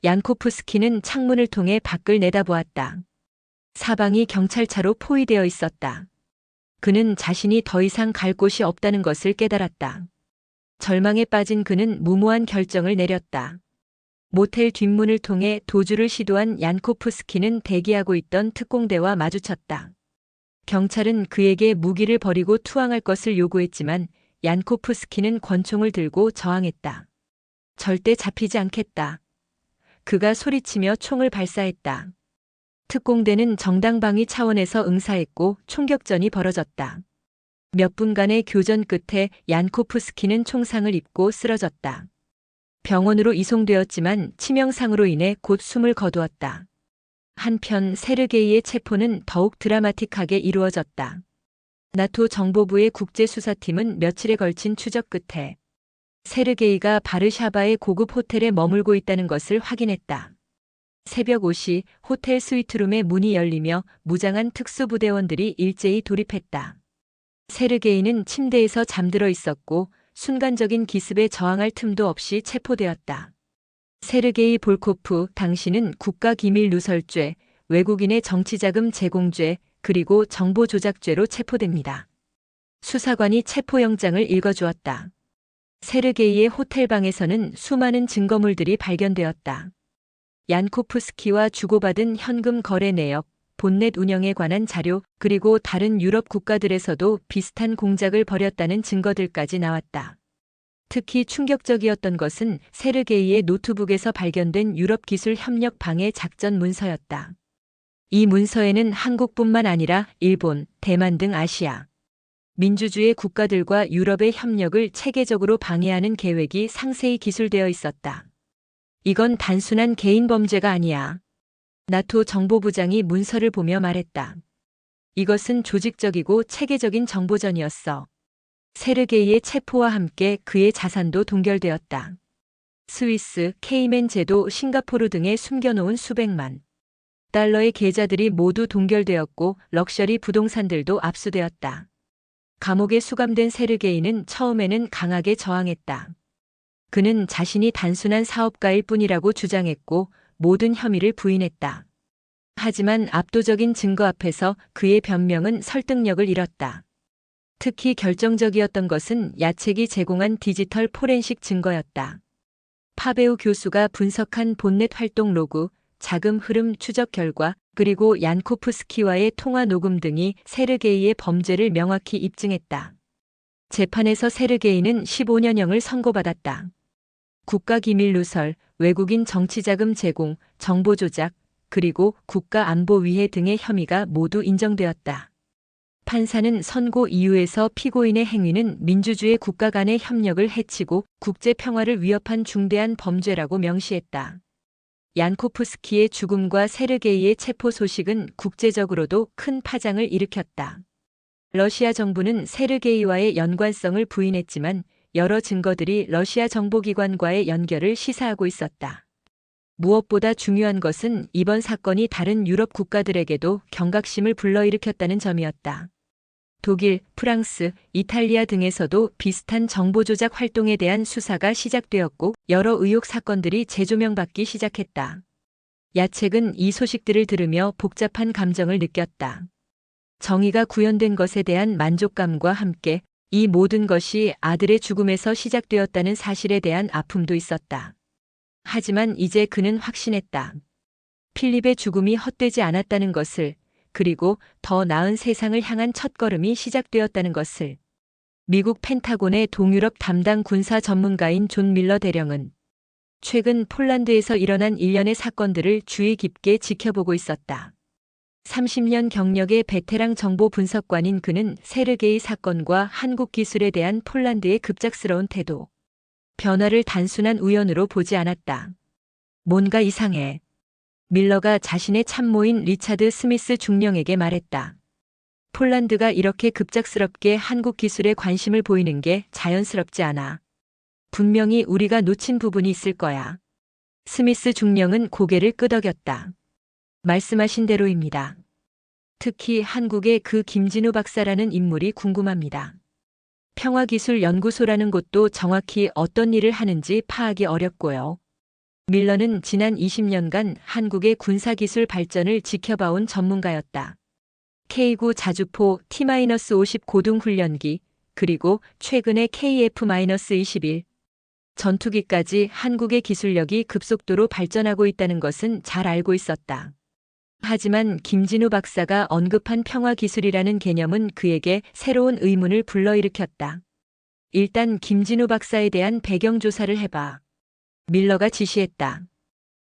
얀코프스키는 창문을 통해 밖을 내다보았다. 사방이 경찰차로 포위되어 있었다. 그는 자신이 더 이상 갈 곳이 없다는 것을 깨달았다. 절망에 빠진 그는 무모한 결정을 내렸다. 모텔 뒷문을 통해 도주를 시도한 얀코프스키는 대기하고 있던 특공대와 마주쳤다. 경찰은 그에게 무기를 버리고 투항할 것을 요구했지만 얀코프스키는 권총을 들고 저항했다. 절대 잡히지 않겠다. 그가 소리치며 총을 발사했다. 특공대는 정당방위 차원에서 응사했고 총격전이 벌어졌다. 몇 분간의 교전 끝에 얀코프스키는 총상을 입고 쓰러졌다. 병원으로 이송되었지만 치명상으로 인해 곧 숨을 거두었다. 한편 세르게이의 체포는 더욱 드라마틱하게 이루어졌다. 나토 정보부의 국제수사팀은 며칠에 걸친 추적 끝에 세르게이가 바르샤바의 고급 호텔에 머물고 있다는 것을 확인했다. 새벽 5시 호텔 스위트룸의 문이 열리며 무장한 특수부대원들이 일제히 돌입했다. 세르게이는 침대에서 잠들어 있었고 순간적인 기습에 저항할 틈도 없이 체포되었다. 세르게이 볼코프 당신은 국가기밀 누설죄, 외국인의 정치자금 제공죄, 그리고 정보조작죄로 체포됩니다. 수사관이 체포영장을 읽어주었다. 세르게이의 호텔방에서는 수많은 증거물들이 발견되었다. 얀코프스키와 주고받은 현금 거래 내역, 본넷 운영에 관한 자료, 그리고 다른 유럽 국가들에서도 비슷한 공작을 벌였다는 증거들까지 나왔다. 특히 충격적이었던 것은 세르게이의 노트북에서 발견된 유럽 기술 협력 방해 작전 문서였다. 이 문서에는 한국뿐만 아니라 일본, 대만 등 아시아, 민주주의 국가들과 유럽의 협력을 체계적으로 방해하는 계획이 상세히 기술되어 있었다. 이건 단순한 개인 범죄가 아니야. 나토 정보부장이 문서를 보며 말했다. 이것은 조직적이고 체계적인 정보전이었어. 세르게이의 체포와 함께 그의 자산도 동결되었다. 스위스, 케이맨 제도, 싱가포르 등에 숨겨놓은 수백만 달러의 계좌들이 모두 동결되었고 럭셔리 부동산들도 압수되었다. 감옥에 수감된 세르게이는 처음에는 강하게 저항했다. 그는 자신이 단순한 사업가일 뿐이라고 주장했고 모든 혐의를 부인했다. 하지만 압도적인 증거 앞에서 그의 변명은 설득력을 잃었다. 특히 결정적이었던 것은 야책이 제공한 디지털 포렌식 증거였다. 파베우 교수가 분석한 본넷 활동 로그, 자금 흐름 추적 결과, 그리고 얀코프스키와의 통화 녹음 등이 세르게이의 범죄를 명확히 입증했다. 재판에서 세르게이는 15년형을 선고받았다. 국가기밀 누설, 외국인 정치자금 제공, 정보조작, 그리고 국가안보위해 등의 혐의가 모두 인정되었다. 판사는 선고 이유에서 피고인의 행위는 민주주의 국가 간의 협력을 해치고 국제 평화를 위협한 중대한 범죄라고 명시했다. 얀코프스키의 죽음과 세르게이의 체포 소식은 국제적으로도 큰 파장을 일으켰다. 러시아 정부는 세르게이와의 연관성을 부인했지만 여러 증거들이 러시아 정보기관과의 연결을 시사하고 있었다. 무엇보다 중요한 것은 이번 사건이 다른 유럽 국가들에게도 경각심을 불러일으켰다는 점이었다. 독일, 프랑스, 이탈리아 등에서도 비슷한 정보조작 활동에 대한 수사가 시작되었고 여러 의혹 사건들이 재조명받기 시작했다. 야책은 이 소식들을 들으며 복잡한 감정을 느꼈다. 정의가 구현된 것에 대한 만족감과 함께 이 모든 것이 아들의 죽음에서 시작되었다는 사실에 대한 아픔도 있었다. 하지만 이제 그는 확신했다. 필립의 죽음이 헛되지 않았다는 것을, 그리고 더 나은 세상을 향한 첫걸음이 시작되었다는 것을. 미국 펜타곤의 동유럽 담당 군사 전문가인 존 밀러 대령은 최근 폴란드에서 일어난 일련의 사건들을 주의 깊게 지켜보고 있었다. 30년 경력의 베테랑 정보 분석관인 그는 세르게이 사건과 한국 기술에 대한 폴란드의 급작스러운 태도, 변화를 단순한 우연으로 보지 않았다. 뭔가 이상해. 밀러가 자신의 참모인 리차드 스미스 중령에게 말했다. 폴란드가 이렇게 급작스럽게 한국 기술에 관심을 보이는 게 자연스럽지 않아. 분명히 우리가 놓친 부분이 있을 거야. 스미스 중령은 고개를 끄덕였다. 말씀하신 대로입니다. 특히 한국의 그 김진우 박사라는 인물이 궁금합니다. 평화기술연구소라는 곳도 정확히 어떤 일을 하는지 파악이 어렵고요. 밀러는 지난 20년간 한국의 군사기술 발전을 지켜봐온 전문가였다. K9 자주포 T-50 고등훈련기, 그리고 최근의 KF-21 전투기까지 한국의 기술력이 급속도로 발전하고 있다는 것은 잘 알고 있었다. 하지만 김진우 박사가 언급한 평화기술이라는 개념은 그에게 새로운 의문을 불러일으켰다. 일단 김진우 박사에 대한 배경조사를 해봐. 밀러가 지시했다.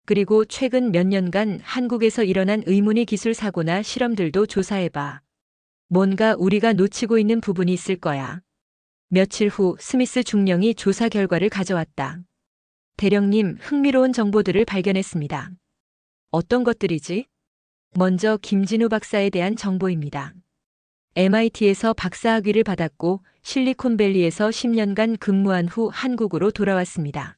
그리고 최근 몇 년간 한국에서 일어난 의문의 기술 사고나 실험들도 조사해봐. 뭔가 우리가 놓치고 있는 부분이 있을 거야. 며칠 후 스미스 중령이 조사 결과를 가져왔다. 대령님, 흥미로운 정보들을 발견했습니다. 어떤 것들이지? 먼저 김진우 박사에 대한 정보입니다. MIT에서 박사학위를 받았고 실리콘밸리에서 10년간 근무한 후 한국으로 돌아왔습니다.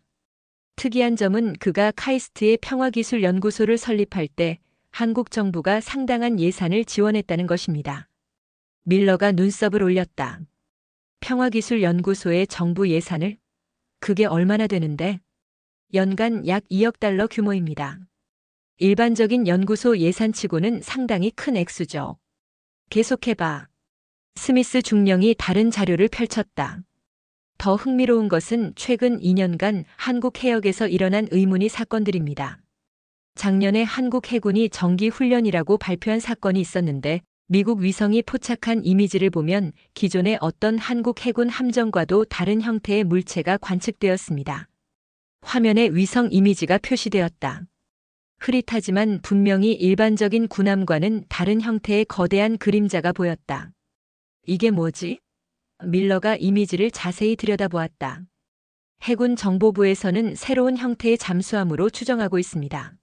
특이한 점은 그가 카이스트의 평화기술연구소를 설립할 때 한국 정부가 상당한 예산을 지원했다는 것입니다. 밀러가 눈썹을 올렸다. 평화기술연구소의 정부 예산을? 그게 얼마나 되는데? 연간 약 2억 달러 규모입니다. 일반적인 연구소 예산치고는 상당히 큰 액수죠. 계속해봐. 스미스 중령이 다른 자료를 펼쳤다. 더 흥미로운 것은 최근 2년간 한국 해역에서 일어난 의문의 사건들입니다. 작년에 한국 해군이 정기훈련이라고 발표한 사건이 있었는데 미국 위성이 포착한 이미지를 보면 기존의 어떤 한국 해군 함정과도 다른 형태의 물체가 관측되었습니다. 화면에 위성 이미지가 표시되었다. 흐릿하지만 분명히 일반적인 군함과는 다른 형태의 거대한 그림자가 보였다. 이게 뭐지? 밀러가 이미지를 자세히 들여다보았다. 해군 정보부에서는 새로운 형태의 잠수함으로 추정하고 있습니다.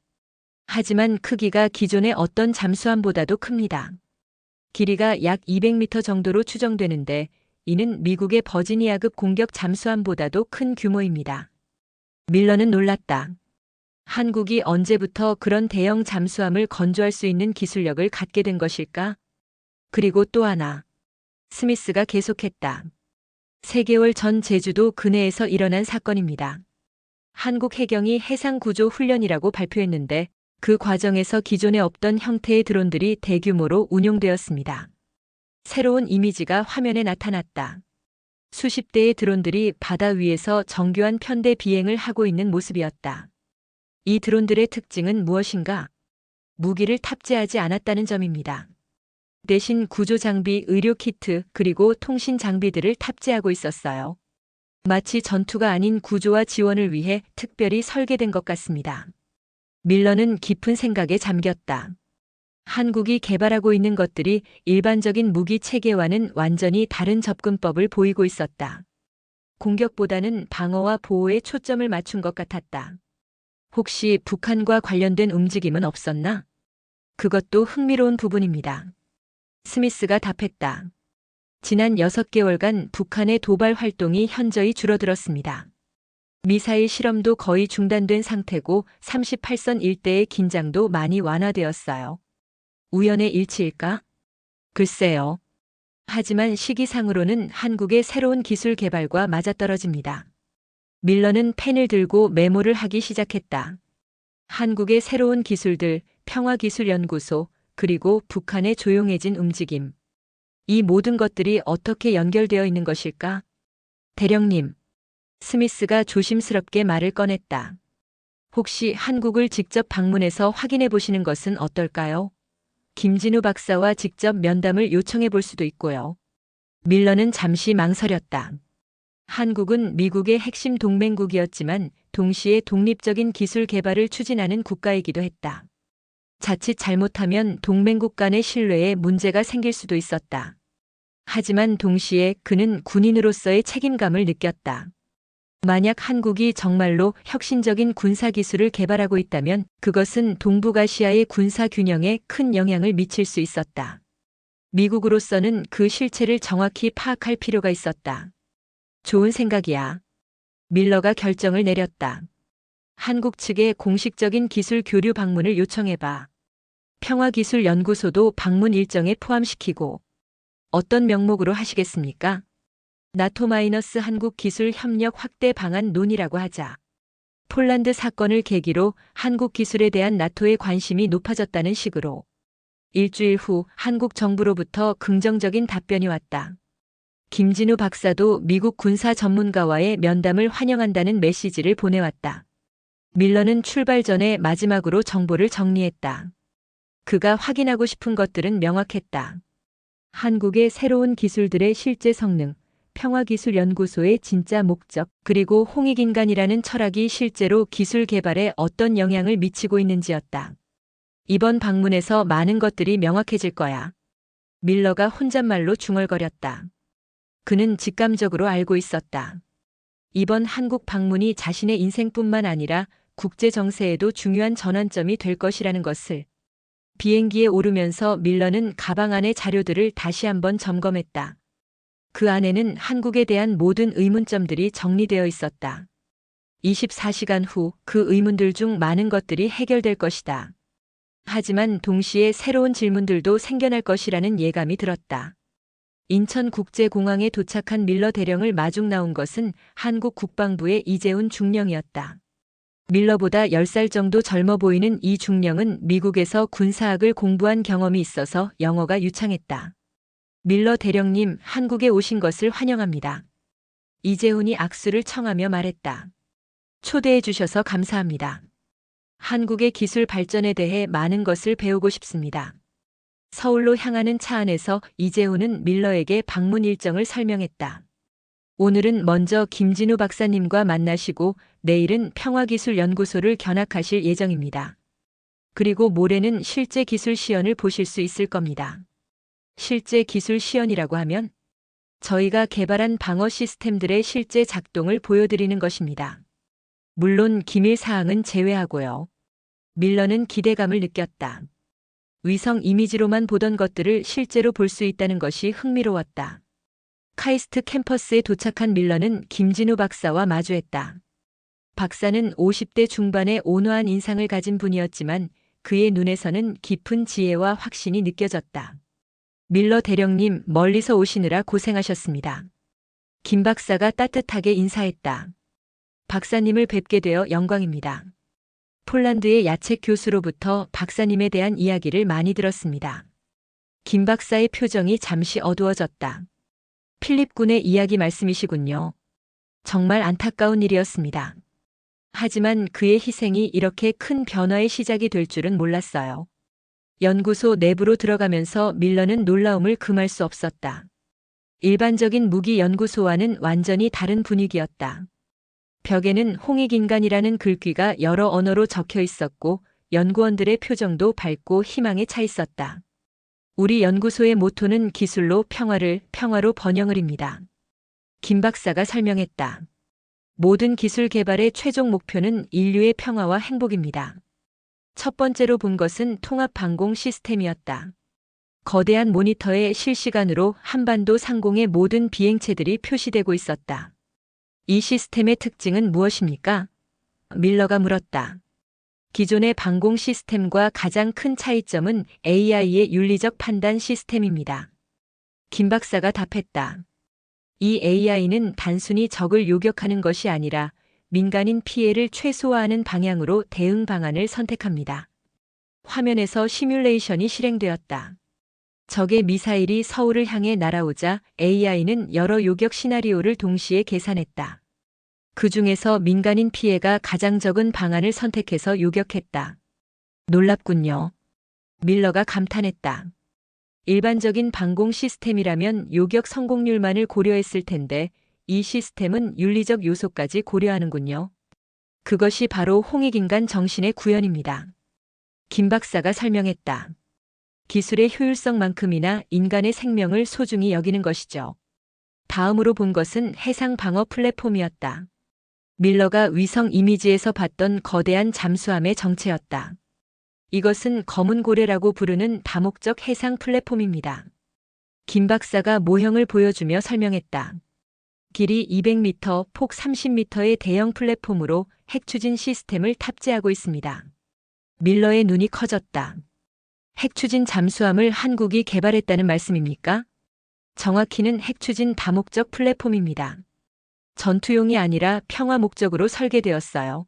하지만 크기가 기존의 어떤 잠수함보다도 큽니다. 길이가 약 200m 정도로 추정되는데 이는 미국의 버지니아급 공격 잠수함보다도 큰 규모입니다. 밀러는 놀랐다. 한국이 언제부터 그런 대형 잠수함을 건조할 수 있는 기술력을 갖게 된 것일까? 그리고 또 하나. 스미스가 계속했다. 3개월 전 제주도 근해에서 일어난 사건입니다. 한국 해경이 해상구조 훈련이라고 발표했는데 그 과정에서 기존에 없던 형태의 드론들이 대규모로 운용되었습니다. 새로운 이미지가 화면에 나타났다. 수십 대의 드론들이 바다 위에서 정교한 편대 비행을 하고 있는 모습이었다. 이 드론들의 특징은 무엇인가? 무기를 탑재하지 않았다는 점입니다. 대신 구조 장비, 의료 키트, 그리고 통신 장비들을 탑재하고 있었어요. 마치 전투가 아닌 구조와 지원을 위해 특별히 설계된 것 같습니다. 밀러는 깊은 생각에 잠겼다. 한국이 개발하고 있는 것들이 일반적인 무기 체계와는 완전히 다른 접근법을 보이고 있었다. 공격보다는 방어와 보호에 초점을 맞춘 것 같았다. 혹시 북한과 관련된 움직임은 없었나? 그것도 흥미로운 부분입니다. 스미스가 답했다. 지난 6개월간 북한의 도발 활동이 현저히 줄어들었습니다. 미사일 실험도 거의 중단된 상태고 38선 일대의 긴장도 많이 완화되었어요. 우연의 일치일까? 글쎄요. 하지만 시기상으로는 한국의 새로운 기술 개발과 맞아떨어집니다. 밀러는 펜을 들고 메모를 하기 시작했다. 한국의 새로운 기술들, 평화기술연구소, 그리고 북한의 조용해진 움직임. 이 모든 것들이 어떻게 연결되어 있는 것일까? 대령님. 스미스가 조심스럽게 말을 꺼냈다. 혹시 한국을 직접 방문해서 확인해 보시는 것은 어떨까요? 김진우 박사와 직접 면담을 요청해 볼 수도 있고요. 밀러는 잠시 망설였다. 한국은 미국의 핵심 동맹국이었지만 동시에 독립적인 기술 개발을 추진하는 국가이기도 했다. 자칫 잘못하면 동맹국 간의 신뢰에 문제가 생길 수도 있었다. 하지만 동시에 그는 군인으로서의 책임감을 느꼈다. 만약 한국이 정말로 혁신적인 군사기술을 개발하고 있다면 그것은 동북아시아의 군사 균형에 큰 영향을 미칠 수 있었다. 미국으로서는 그 실체를 정확히 파악할 필요가 있었다. 좋은 생각이야. 밀러가 결정을 내렸다. 한국 측에 공식적인 기술 교류 방문을 요청해봐. 평화기술연구소도 방문 일정에 포함시키고. 어떤 명목으로 하시겠습니까? 나토- 한국 기술 협력 확대 방안 논의라고 하자. 폴란드 사건을 계기로 한국 기술에 대한 나토의 관심이 높아졌다는 식으로 일주일 후 한국 정부로부터 긍정적인 답변이 왔다. 김진우 박사도 미국 군사 전문가와의 면담을 환영한다는 메시지를 보내왔다. 밀러는 출발 전에 마지막으로 정보를 정리했다. 그가 확인하고 싶은 것들은 명확했다. 한국의 새로운 기술들의 실제 성능, 평화기술연구소의 진짜 목적, 그리고 홍익인간이라는 철학이 실제로 기술 개발에 어떤 영향을 미치고 있는지였다. 이번 방문에서 많은 것들이 명확해질 거야. 밀러가 혼잣말로 중얼거렸다. 그는 직감적으로 알고 있었다. 이번 한국 방문이 자신의 인생뿐만 아니라 국제 정세에도 중요한 전환점이 될 것이라는 것을. 비행기에 오르면서 밀러는 가방 안의 자료들을 다시 한번 점검했다. 그 안에는 한국에 대한 모든 의문점들이 정리되어 있었다. 24시간 후 그 의문들 중 많은 것들이 해결될 것이다. 하지만 동시에 새로운 질문들도 생겨날 것이라는 예감이 들었다. 인천국제공항에 도착한 밀러 대령을 마중 나온 것은 한국 국방부의 이재훈 중령이었다. 밀러보다 10살 정도 젊어 보이는 이 중령은 미국에서 군사학을 공부한 경험이 있어서 영어가 유창했다. 밀러 대령님, 한국에 오신 것을 환영합니다. 이재훈이 악수를 청하며 말했다. 초대해 주셔서 감사합니다. 한국의 기술 발전에 대해 많은 것을 배우고 싶습니다. 서울로 향하는 차 안에서 이재훈은 밀러에게 방문 일정을 설명했다. 오늘은 먼저 김진우 박사님과 만나시고 내일은 평화기술연구소를 견학하실 예정입니다. 그리고 모레는 실제 기술 시연을 보실 수 있을 겁니다. 실제 기술 시연이라고 하면 저희가 개발한 방어 시스템들의 실제 작동을 보여드리는 것입니다. 물론 기밀 사항은 제외하고요. 밀러는 기대감을 느꼈다. 위성 이미지로만 보던 것들을 실제로 볼 수 있다는 것이 흥미로웠다. 카이스트 캠퍼스에 도착한 밀러는 김진우 박사와 마주했다. 박사는 50대 중반의 온화한 인상을 가진 분이었지만 그의 눈에서는 깊은 지혜와 확신이 느껴졌다. 밀러 대령님, 멀리서 오시느라 고생하셨습니다. 김 박사가 따뜻하게 인사했다. 박사님을 뵙게 되어 영광입니다. 폴란드의 야책 교수로부터 박사님에 대한 이야기를 많이 들었습니다. 김 박사의 표정이 잠시 어두워졌다. 필립 군의 이야기 말씀이시군요. 정말 안타까운 일이었습니다. 하지만 그의 희생이 이렇게 큰 변화의 시작이 될 줄은 몰랐어요. 연구소 내부로 들어가면서 밀러는 놀라움을 금할 수 없었다. 일반적인 무기 연구소와는 완전히 다른 분위기였다. 벽에는 홍익인간이라는 글귀가 여러 언어로 적혀 있었고 연구원들의 표정도 밝고 희망에 차 있었다. 우리 연구소의 모토는 기술로 평화를, 평화로 번영을입니다. 김 박사가 설명했다. 모든 기술 개발의 최종 목표는 인류의 평화와 행복입니다. 첫 번째로 본 것은 통합 방공 시스템이었다. 거대한 모니터에 실시간으로 한반도 상공의 모든 비행체들이 표시되고 있었다. 이 시스템의 특징은 무엇입니까? 밀러가 물었다. 기존의 방공 시스템과 가장 큰 차이점은 AI의 윤리적 판단 시스템입니다. 김 박사가 답했다. 이 AI는 단순히 적을 요격하는 것이 아니라 민간인 피해를 최소화하는 방향으로 대응 방안을 선택합니다. 화면에서 시뮬레이션이 실행되었다. 적의 미사일이 서울을 향해 날아오자 AI는 여러 요격 시나리오를 동시에 계산했다. 그 중에서 민간인 피해가 가장 적은 방안을 선택해서 요격했다. 놀랍군요. 밀러가 감탄했다. 일반적인 방공 시스템이라면 요격 성공률만을 고려했을 텐데 이 시스템은 윤리적 요소까지 고려하는군요. 그것이 바로 홍익인간 정신의 구현입니다. 김 박사가 설명했다. 기술의 효율성만큼이나 인간의 생명을 소중히 여기는 것이죠. 다음으로 본 것은 해상 방어 플랫폼이었다. 밀러가 위성 이미지에서 봤던 거대한 잠수함의 정체였다. 이것은 검은 고래라고 부르는 다목적 해상 플랫폼입니다. 김 박사가 모형을 보여주며 설명했다. 길이 200m, 폭 30m의 대형 플랫폼으로 핵추진 시스템을 탑재하고 있습니다. 밀러의 눈이 커졌다. 핵추진 잠수함을 한국이 개발했다는 말씀입니까? 정확히는 핵추진 다목적 플랫폼입니다. 전투용이 아니라 평화 목적으로 설계되었어요.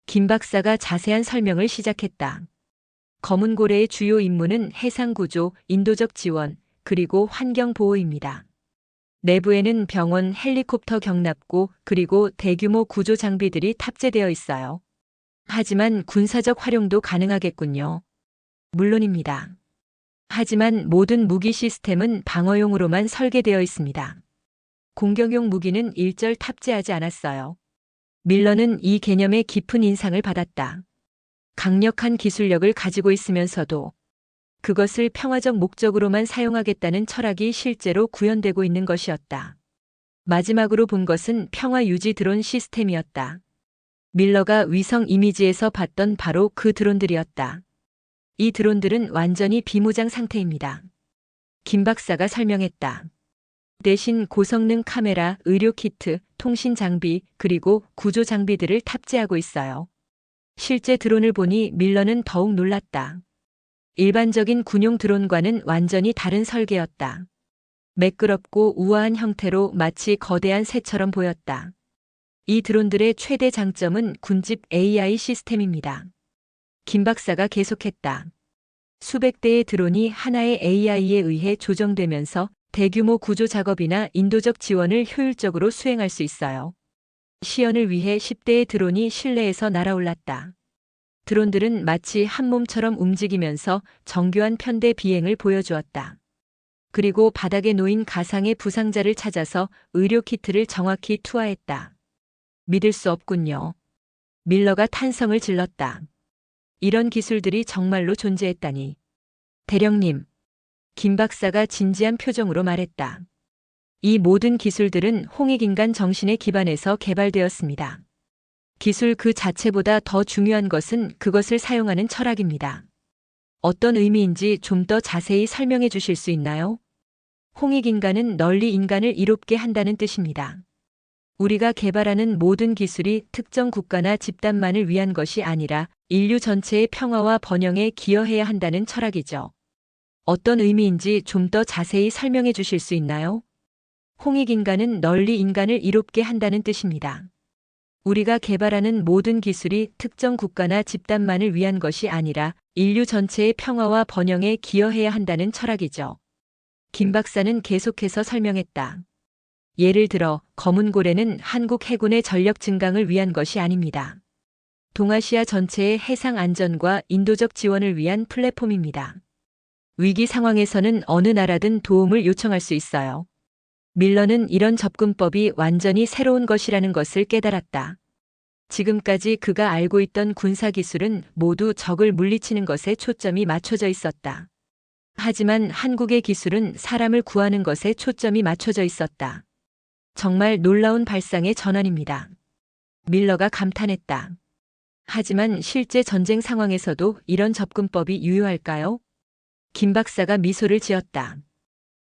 김 박사가 자세한 설명을 시작했다. 검은 고래의 주요 임무는 해상 구조, 인도적 지원, 그리고 환경 보호입니다. 내부에는 병원, 헬리콥터 경납고 그리고 대규모 구조 장비들이 탑재되어 있어요. 하지만 군사적 활용도 가능하겠군요. 물론입니다. 하지만 모든 무기 시스템은 방어용으로만 설계되어 있습니다. 공격용 무기는 일절 탑재하지 않았어요. 밀러는 이 개념에 깊은 인상을 받았다. 강력한 기술력을 가지고 있으면서도 그것을 평화적 목적으로만 사용하겠다는 철학이 실제로 구현되고 있는 것이었다. 마지막으로 본 것은 평화 유지 드론 시스템이었다. 밀러가 위성 이미지에서 봤던 바로 그 드론들이었다. 이 드론들은 완전히 비무장 상태입니다. 김 박사가 설명했다. 대신 고성능 카메라, 의료 키트, 통신 장비, 그리고 구조 장비들을 탑재하고 있어요. 실제 드론을 보니 밀러는 더욱 놀랐다. 일반적인 군용 드론과는 완전히 다른 설계였다. 매끄럽고 우아한 형태로 마치 거대한 새처럼 보였다. 이 드론들의 최대 장점은 군집 AI 시스템입니다. 김 박사가 계속했다. 수백 대의 드론이 하나의 AI에 의해 조정되면서 대규모 구조 작업이나 인도적 지원을 효율적으로 수행할 수 있어요. 시연을 위해 10대의 드론이 실내에서 날아올랐다. 드론들은 마치 한 몸처럼 움직이면서 정교한 편대 비행을 보여주었다. 그리고 바닥에 놓인 가상의 부상자를 찾아서 의료 키트를 정확히 투하했다. 믿을 수 없군요. 밀러가 탄성을 질렀다. 이런 기술들이 정말로 존재했다니. 대령님, 김 박사가 진지한 표정으로 말했다. 이 모든 기술들은 홍익인간 정신에 기반해서 개발되었습니다. 기술 그 자체보다 더 중요한 것은 그것을 사용하는 철학입니다. 어떤 의미인지 좀 더 자세히 설명해 주실 수 있나요? 홍익인간은 널리 인간을 이롭게 한다는 뜻입니다. 우리가 개발하는 모든 기술이 특정 국가나 집단만을 위한 것이 아니라 인류 전체의 평화와 번영에 기여해야 한다는 철학이죠. 어떤 의미인지 좀 더 자세히 설명해 주실 수 있나요? 홍익인간은 널리 인간을 이롭게 한다는 뜻입니다. 우리가 개발하는 모든 기술이 특정 국가나 집단만을 위한 것이 아니라 인류 전체의 평화와 번영에 기여해야 한다는 철학이죠. 김 박사는 계속해서 설명했다. 예를 들어 검은 고래는 한국 해군의 전력 증강을 위한 것이 아닙니다. 동아시아 전체의 해상 안전과 인도적 지원을 위한 플랫폼입니다. 위기 상황에서는 어느 나라든 도움을 요청할 수 있어요. 밀러는 이런 접근법이 완전히 새로운 것이라는 것을 깨달았다. 지금까지 그가 알고 있던 군사기술은 모두 적을 물리치는 것에 초점이 맞춰져 있었다. 하지만 한국의 기술은 사람을 구하는 것에 초점이 맞춰져 있었다. 정말 놀라운 발상의 전환입니다. 밀러가 감탄했다. 하지만 실제 전쟁 상황에서도 이런 접근법이 유효할까요? 김 박사가 미소를 지었다.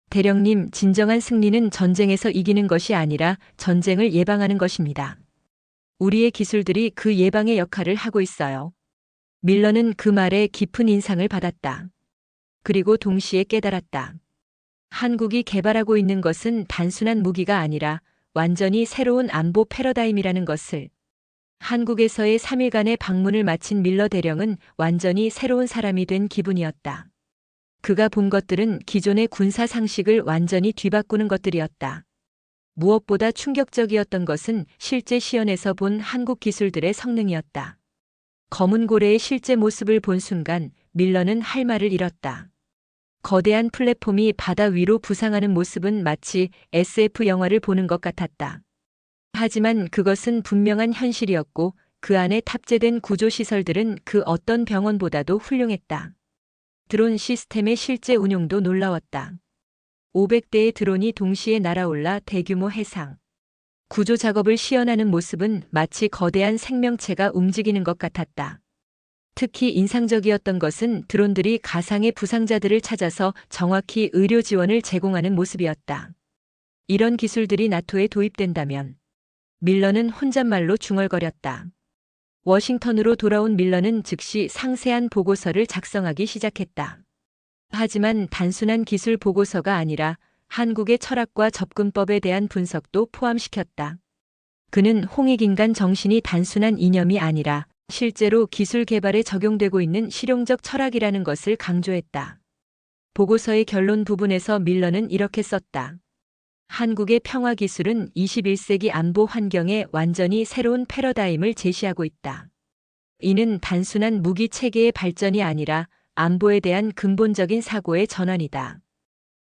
대령님, 진정한 승리는 전쟁에서 이기는 것이 아니라 전쟁을 예방하는 것입니다. 우리의 기술들이 그 예방의 역할을 하고 있어요. 밀러는 그 말에 깊은 인상을 받았다. 그리고 동시에 깨달았다. 한국이 개발하고 있는 것은 단순한 무기가 아니라 완전히 새로운 안보 패러다임이라는 것을. 한국에서의 3일간의 방문을 마친 밀러 대령은 완전히 새로운 사람이 된 기분이었다. 그가 본 것들은 기존의 군사 상식을 완전히 뒤바꾸는 것들이었다. 무엇보다 충격적이었던 것은 실제 시연에서 본 한국 기술들의 성능이었다. 검은 고래의 실제 모습을 본 순간 밀러는 할 말을 잃었다. 거대한 플랫폼이 바다 위로 부상하는 모습은 마치 SF 영화를 보는 것 같았다. 하지만 그것은 분명한 현실이었고 그 안에 탑재된 구조시설들은 그 어떤 병원보다도 훌륭했다. 드론 시스템의 실제 운용도 놀라웠다. 500대의 드론이 동시에 날아올라 대규모 해상 구조 작업을 시연하는 모습은 마치 거대한 생명체가 움직이는 것 같았다. 특히 인상적이었던 것은 드론들이 가상의 부상자들을 찾아서 정확히 의료 지원을 제공하는 모습이었다. 이런 기술들이 나토에 도입된다면 밀러는 혼잣말로 중얼거렸다. 워싱턴으로 돌아온 밀러는 즉시 상세한 보고서를 작성하기 시작했다. 하지만 단순한 기술 보고서가 아니라 한국의 철학과 접근법에 대한 분석도 포함시켰다. 그는 홍익인간 정신이 단순한 이념이 아니라 실제로 기술 개발에 적용되고 있는 실용적 철학이라는 것을 강조했다. 보고서의 결론 부분에서 밀러는 이렇게 썼다. 한국의 평화 기술은 21세기 안보 환경에 완전히 새로운 패러다임을 제시하고 있다. 이는 단순한 무기 체계의 발전이 아니라 안보에 대한 근본적인 사고의 전환이다.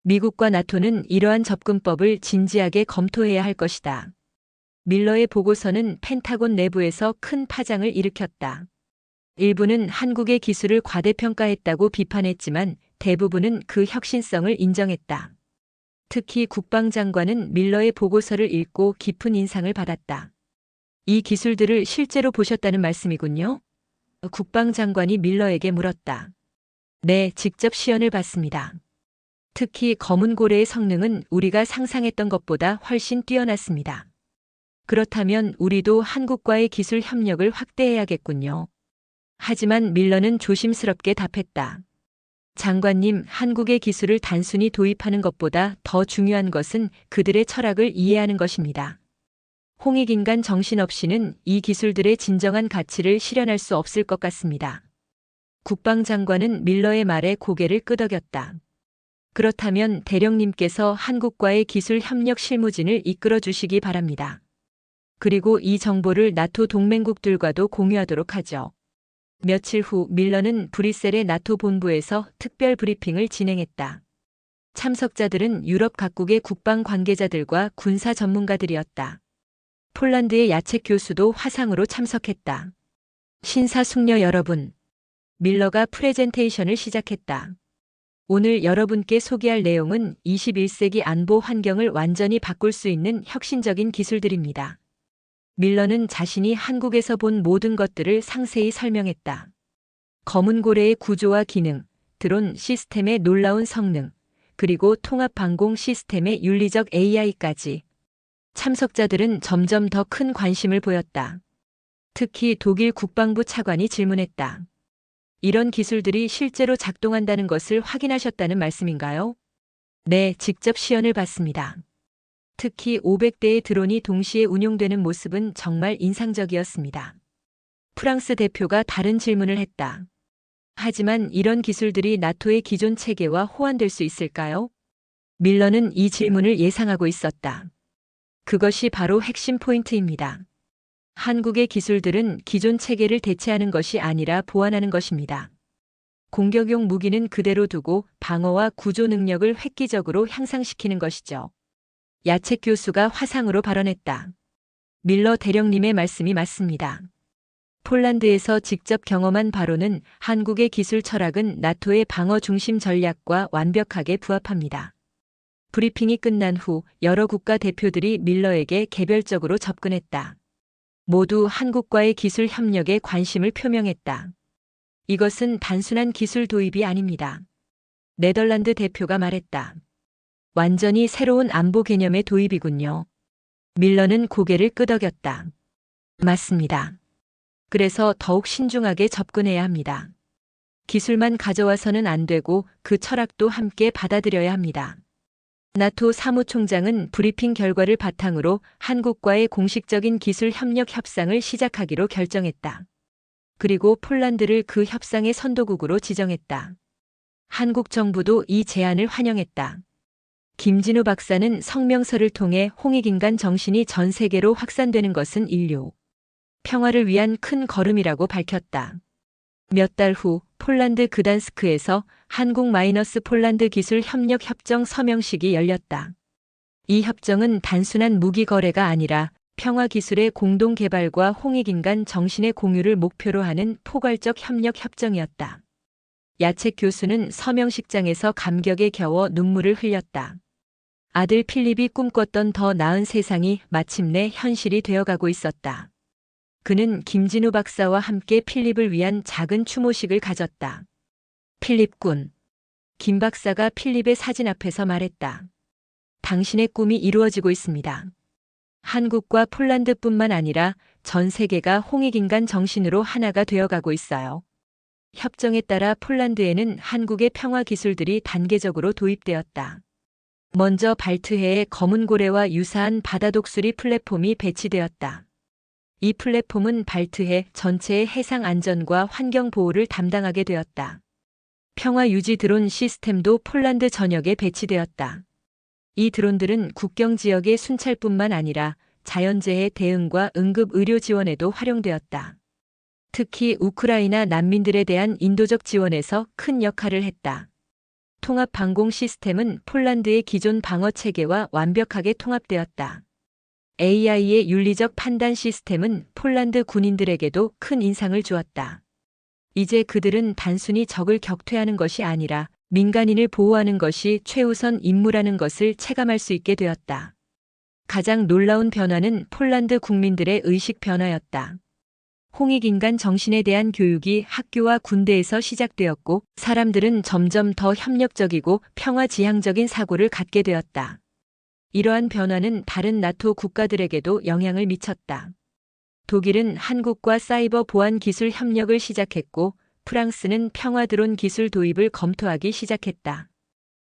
미국과 나토는 이러한 접근법을 진지하게 검토해야 할 것이다. 밀러의 보고서는 펜타곤 내부에서 큰 파장을 일으켰다. 일부는 한국의 기술을 과대평가했다고 비판했지만 대부분은 그 혁신성을 인정했다. 특히 국방장관은 밀러의 보고서를 읽고 깊은 인상을 받았다. 이 기술들을 실제로 보셨다는 말씀이군요. 국방장관이 밀러에게 물었다. 네, 직접 시연을 봤습니다. 특히 검은 고래의 성능은 우리가 상상했던 것보다 훨씬 뛰어났습니다. 그렇다면 우리도 한국과의 기술 협력을 확대해야겠군요. 하지만 밀러는 조심스럽게 답했다. 장관님, 한국의 기술을 단순히 도입하는 것보다 더 중요한 것은 그들의 철학을 이해하는 것입니다. 홍익인간 정신 없이는 이 기술들의 진정한 가치를 실현할 수 없을 것 같습니다. 국방장관은 밀러의 말에 고개를 끄덕였다. 그렇다면 대령님께서 한국과의 기술 협력 실무진을 이끌어 주시기 바랍니다. 그리고 이 정보를 나토 동맹국들과도 공유하도록 하죠. 며칠 후 밀러는 브뤼셀의 나토 본부에서 특별 브리핑을 진행했다. 참석자들은 유럽 각국의 국방 관계자들과 군사 전문가들이었다. 폴란드의 야책 교수도 화상으로 참석했다. 신사숙녀 여러분, 밀러가 프레젠테이션을 시작했다. 오늘 여러분께 소개할 내용은 21세기 안보 환경을 완전히 바꿀 수 있는 혁신적인 기술들입니다. 밀러는 자신이 한국에서 본 모든 것들을 상세히 설명했다. 검은 고래의 구조와 기능, 드론 시스템의 놀라운 성능, 그리고 통합 방공 시스템의 윤리적 AI까지. 참석자들은 점점 더 큰 관심을 보였다. 특히 독일 국방부 차관이 질문했다. 이런 기술들이 실제로 작동한다는 것을 확인하셨다는 말씀인가요? 네, 직접 시연을 봤습니다. 특히 500대의 드론이 동시에 운용되는 모습은 정말 인상적이었습니다. 프랑스 대표가 다른 질문을 했다. 하지만 이런 기술들이 나토의 기존 체계와 호환될 수 있을까요? 밀러는 이 질문을 예상하고 있었다. 그것이 바로 핵심 포인트입니다. 한국의 기술들은 기존 체계를 대체하는 것이 아니라 보완하는 것입니다. 공격용 무기는 그대로 두고 방어와 구조 능력을 획기적으로 향상시키는 것이죠. 야책 교수가 화상으로 발언했다. 밀러 대령님의 말씀이 맞습니다. 폴란드에서 직접 경험한 바로는 한국의 기술 철학은 나토의 방어 중심 전략과 완벽하게 부합합니다. 브리핑이 끝난 후 여러 국가 대표들이 밀러에게 개별적으로 접근했다. 모두 한국과의 기술 협력에 관심을 표명했다. 이것은 단순한 기술 도입이 아닙니다. 네덜란드 대표가 말했다. 완전히 새로운 안보 개념의 도입이군요. 밀러는 고개를 끄덕였다. 맞습니다. 그래서 더욱 신중하게 접근해야 합니다. 기술만 가져와서는 안 되고 그 철학도 함께 받아들여야 합니다. 나토 사무총장은 브리핑 결과를 바탕으로 한국과의 공식적인 기술 협력 협상을 시작하기로 결정했다. 그리고 폴란드를 그 협상의 선도국으로 지정했다. 한국 정부도 이 제안을 환영했다. 김진우 박사는 성명서를 통해 홍익인간 정신이 전 세계로 확산되는 것은 인류 평화를 위한 큰 걸음이라고 밝혔다. 몇 달 후 폴란드 그단스크에서 한국-폴란드 기술 협력 협정 서명식이 열렸다. 이 협정은 단순한 무기 거래가 아니라 평화 기술의 공동 개발과 홍익인간 정신의 공유를 목표로 하는 포괄적 협력 협정이었다. 야책 교수는 서명식장에서 감격에 겨워 눈물을 흘렸다. 아들 필립이 꿈꿨던 더 나은 세상이 마침내 현실이 되어가고 있었다. 그는 김진우 박사와 함께 필립을 위한 작은 추모식을 가졌다. 필립 군. 김 박사가 필립의 사진 앞에서 말했다. 당신의 꿈이 이루어지고 있습니다. 한국과 폴란드뿐만 아니라 전 세계가 홍익인간 정신으로 하나가 되어가고 있어요. 협정에 따라 폴란드에는 한국의 평화 기술들이 단계적으로 도입되었다. 먼저 발트해에 검은 고래와 유사한 바다 독수리 플랫폼이 배치되었다. 이 플랫폼은 발트해 전체의 해상 안전과 환경 보호를 담당하게 되었다. 평화 유지 드론 시스템도 폴란드 전역에 배치되었다. 이 드론들은 국경 지역의 순찰뿐만 아니라 자연재해 대응과 응급 의료 지원에도 활용되었다. 특히 우크라이나 난민들에 대한 인도적 지원에서 큰 역할을 했다. 통합 방공 시스템은 폴란드의 기존 방어 체계와 완벽하게 통합되었다. AI의 윤리적 판단 시스템은 폴란드 군인들에게도 큰 인상을 주었다. 이제 그들은 단순히 적을 격퇴하는 것이 아니라 민간인을 보호하는 것이 최우선 임무라는 것을 체감할 수 있게 되었다. 가장 놀라운 변화는 폴란드 국민들의 의식 변화였다. 홍익인간 정신에 대한 교육이 학교와 군대에서 시작되었고, 사람들은 점점 더 협력적이고 평화지향적인 사고를 갖게 되었다. 이러한 변화는 다른 나토 국가들에게도 영향을 미쳤다. 독일은 한국과 사이버 보안 기술 협력을 시작했고, 프랑스는 평화 드론 기술 도입을 검토하기 시작했다.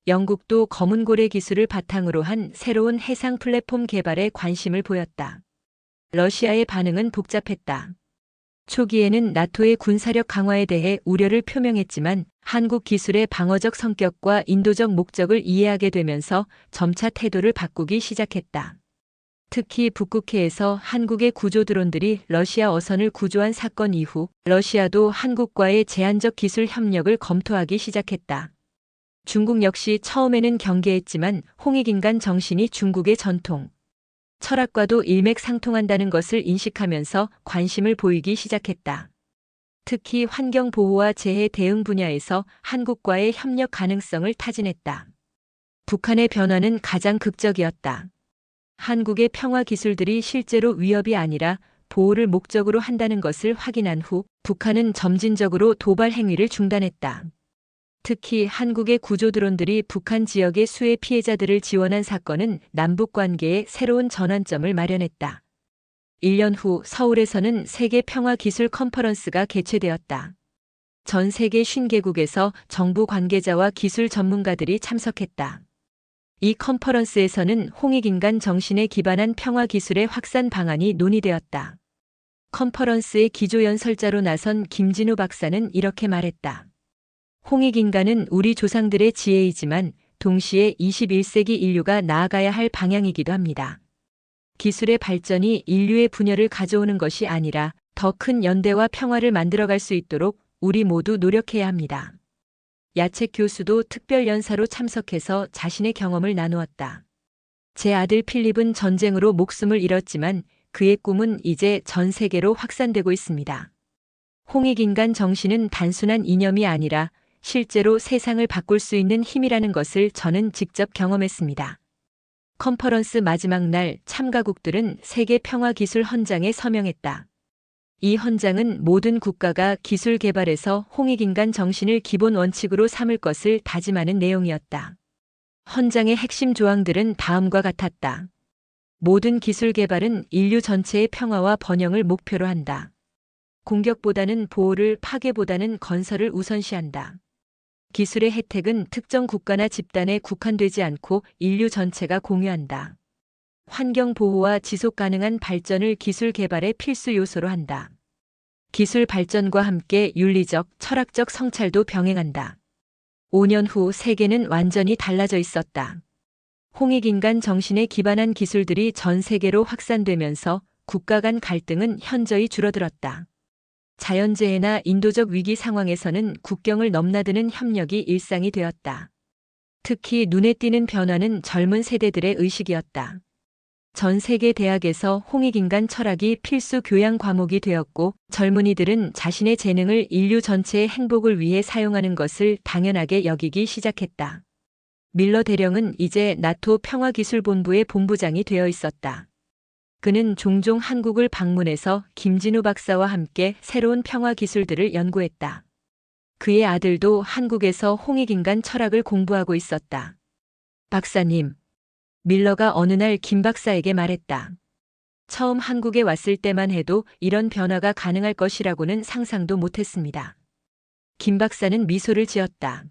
영국도 검은 고래 기술을 바탕으로 한 새로운 해상 플랫폼 개발에 관심을 보였다. 러시아의 반응은 복잡했다. 초기에는 나토의 군사력 강화에 대해 우려를 표명했지만 한국 기술의 방어적 성격과 인도적 목적을 이해하게 되면서 점차 태도를 바꾸기 시작했다. 특히 북극해에서 한국의 구조 드론들이 러시아 어선을 구조한 사건 이후 러시아도 한국과의 제한적 기술 협력을 검토하기 시작했다. 중국 역시 처음에는 경계했지만 홍익인간 정신이 중국의 전통, 철학과도 일맥상통한다는 것을 인식하면서 관심을 보이기 시작했다. 특히 환경 보호와 재해 대응 분야에서 한국과의 협력 가능성을 타진했다. 북한의 변화는 가장 극적이었다. 한국의 평화 기술들이 실제로 위협이 아니라 보호를 목적으로 한다는 것을 확인한 후 북한은 점진적으로 도발 행위를 중단했다. 특히 한국의 구조 드론들이 북한 지역의 수해 피해자들을 지원한 사건은 남북 관계에 새로운 전환점을 마련했다. 1년 후 서울에서는 세계 평화 기술 컨퍼런스가 개최되었다. 전 세계 50개국에서 정부 관계자와 기술 전문가들이 참석했다. 이 컨퍼런스에서는 홍익인간 정신에 기반한 평화 기술의 확산 방안이 논의되었다. 컨퍼런스의 기조연설자로 나선 김진우 박사는 이렇게 말했다. 홍익인간은 우리 조상들의 지혜이지만 동시에 21세기 인류가 나아가야 할 방향이기도 합니다. 기술의 발전이 인류의 분열을 가져오는 것이 아니라 더 큰 연대와 평화를 만들어갈 수 있도록 우리 모두 노력해야 합니다. 야책 교수도 특별 연사로 참석해서 자신의 경험을 나누었다. 제 아들 필립은 전쟁으로 목숨을 잃었지만 그의 꿈은 이제 전 세계로 확산되고 있습니다. 홍익인간 정신은 단순한 이념이 아니라 실제로 세상을 바꿀 수 있는 힘이라는 것을 저는 직접 경험했습니다. 컨퍼런스 마지막 날 참가국들은 세계 평화 기술 헌장에 서명했다. 이 헌장은 모든 국가가 기술 개발에서 홍익인간 정신을 기본 원칙으로 삼을 것을 다짐하는 내용이었다. 헌장의 핵심 조항들은 다음과 같았다. 모든 기술 개발은 인류 전체의 평화와 번영을 목표로 한다. 공격보다는 보호를, 파괴보다는 건설을 우선시한다. 기술의 혜택은 특정 국가나 집단에 국한되지 않고 인류 전체가 공유한다. 환경 보호와 지속 가능한 발전을 기술 개발의 필수 요소로 한다. 기술 발전과 함께 윤리적, 철학적 성찰도 병행한다. 5년 후 세계는 완전히 달라져 있었다. 홍익인간 정신에 기반한 기술들이 전 세계로 확산되면서 국가 간 갈등은 현저히 줄어들었다. 자연재해나 인도적 위기 상황에서는 국경을 넘나드는 협력이 일상이 되었다. 특히 눈에 띄는 변화는 젊은 세대들의 의식이었다. 전 세계 대학에서 홍익인간 철학이 필수 교양 과목이 되었고 젊은이들은 자신의 재능을 인류 전체의 행복을 위해 사용하는 것을 당연하게 여기기 시작했다. 밀러 대령은 이제 나토 평화기술본부의 본부장이 되어 있었다. 그는 종종 한국을 방문해서 김진우 박사와 함께 새로운 평화 기술들을 연구했다. 그의 아들도 한국에서 홍익인간 철학을 공부하고 있었다. 박사님, 밀러가 어느 날 김 박사에게 말했다. 처음 한국에 왔을 때만 해도 이런 변화가 가능할 것이라고는 상상도 못했습니다. 김 박사는 미소를 지었다.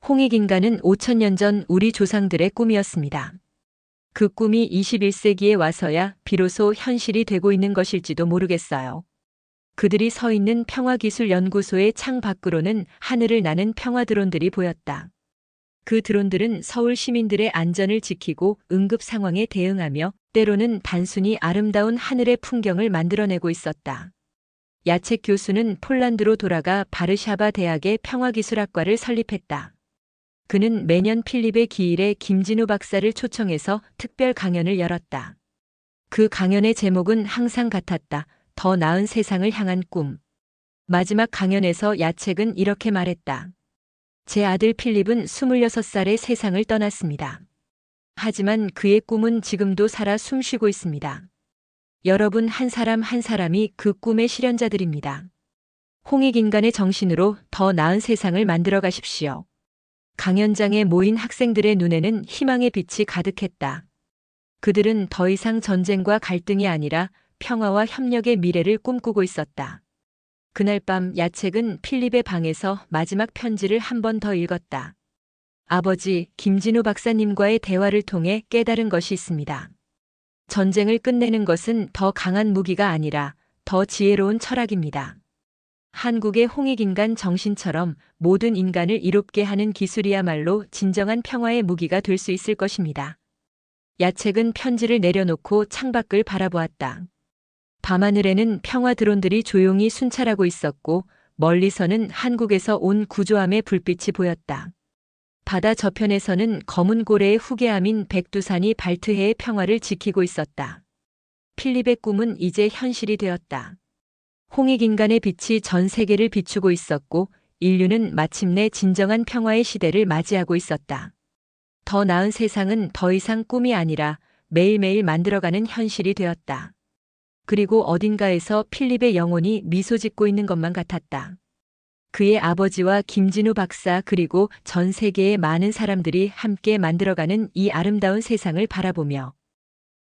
홍익인간은 5,000년 전 우리 조상들의 꿈이었습니다. 그 꿈이 21세기에 와서야 비로소 현실이 되고 있는 것일지도 모르겠어요. 그들이 서 있는 평화기술연구소의 창 밖으로는 하늘을 나는 평화 드론들이 보였다. 그 드론들은 서울 시민들의 안전을 지키고 응급 상황에 대응하며 때로는 단순히 아름다운 하늘의 풍경을 만들어내고 있었다. 야책 교수는 폴란드로 돌아가 바르샤바 대학의 평화기술학과를 설립했다. 그는 매년 필립의 기일에 김진우 박사를 초청해서 특별 강연을 열었다. 그 강연의 제목은 항상 같았다. 더 나은 세상을 향한 꿈. 마지막 강연에서 야책은 이렇게 말했다. 제 아들 필립은 26살에 세상을 떠났습니다. 하지만 그의 꿈은 지금도 살아 숨쉬고 있습니다. 여러분 한 사람 한 사람이 그 꿈의 실현자들입니다. 홍익인간의 정신으로 더 나은 세상을 만들어 가십시오. 강연장에 모인 학생들의 눈에는 희망의 빛이 가득했다. 그들은 더 이상 전쟁과 갈등이 아니라 평화와 협력의 미래를 꿈꾸고 있었다. 그날 밤 야책은 필립의 방에서 마지막 편지를 한 번 더 읽었다. 아버지, 김진우 박사님과의 대화를 통해 깨달은 것이 있습니다. 전쟁을 끝내는 것은 더 강한 무기가 아니라 더 지혜로운 철학입니다. 한국의 홍익인간 정신처럼 모든 인간을 이롭게 하는 기술이야말로 진정한 평화의 무기가 될 수 있을 것입니다. 야책은 편지를 내려놓고 창밖을 바라보았다. 밤하늘에는 평화 드론들이 조용히 순찰하고 있었고 멀리서는 한국에서 온 구조함의 불빛이 보였다. 바다 저편에서는 검은 고래의 후계함인 백두산이 발트해의 평화를 지키고 있었다. 필립의 꿈은 이제 현실이 되었다. 홍익인간의 빛이 전 세계를 비추고 있었고 인류는 마침내 진정한 평화의 시대를 맞이하고 있었다. 더 나은 세상은 더 이상 꿈이 아니라 매일매일 만들어가는 현실이 되었다. 그리고 어딘가에서 필립의 영혼이 미소 짓고 있는 것만 같았다. 그의 아버지와 김진우 박사 그리고 전 세계의 많은 사람들이 함께 만들어가는 이 아름다운 세상을 바라보며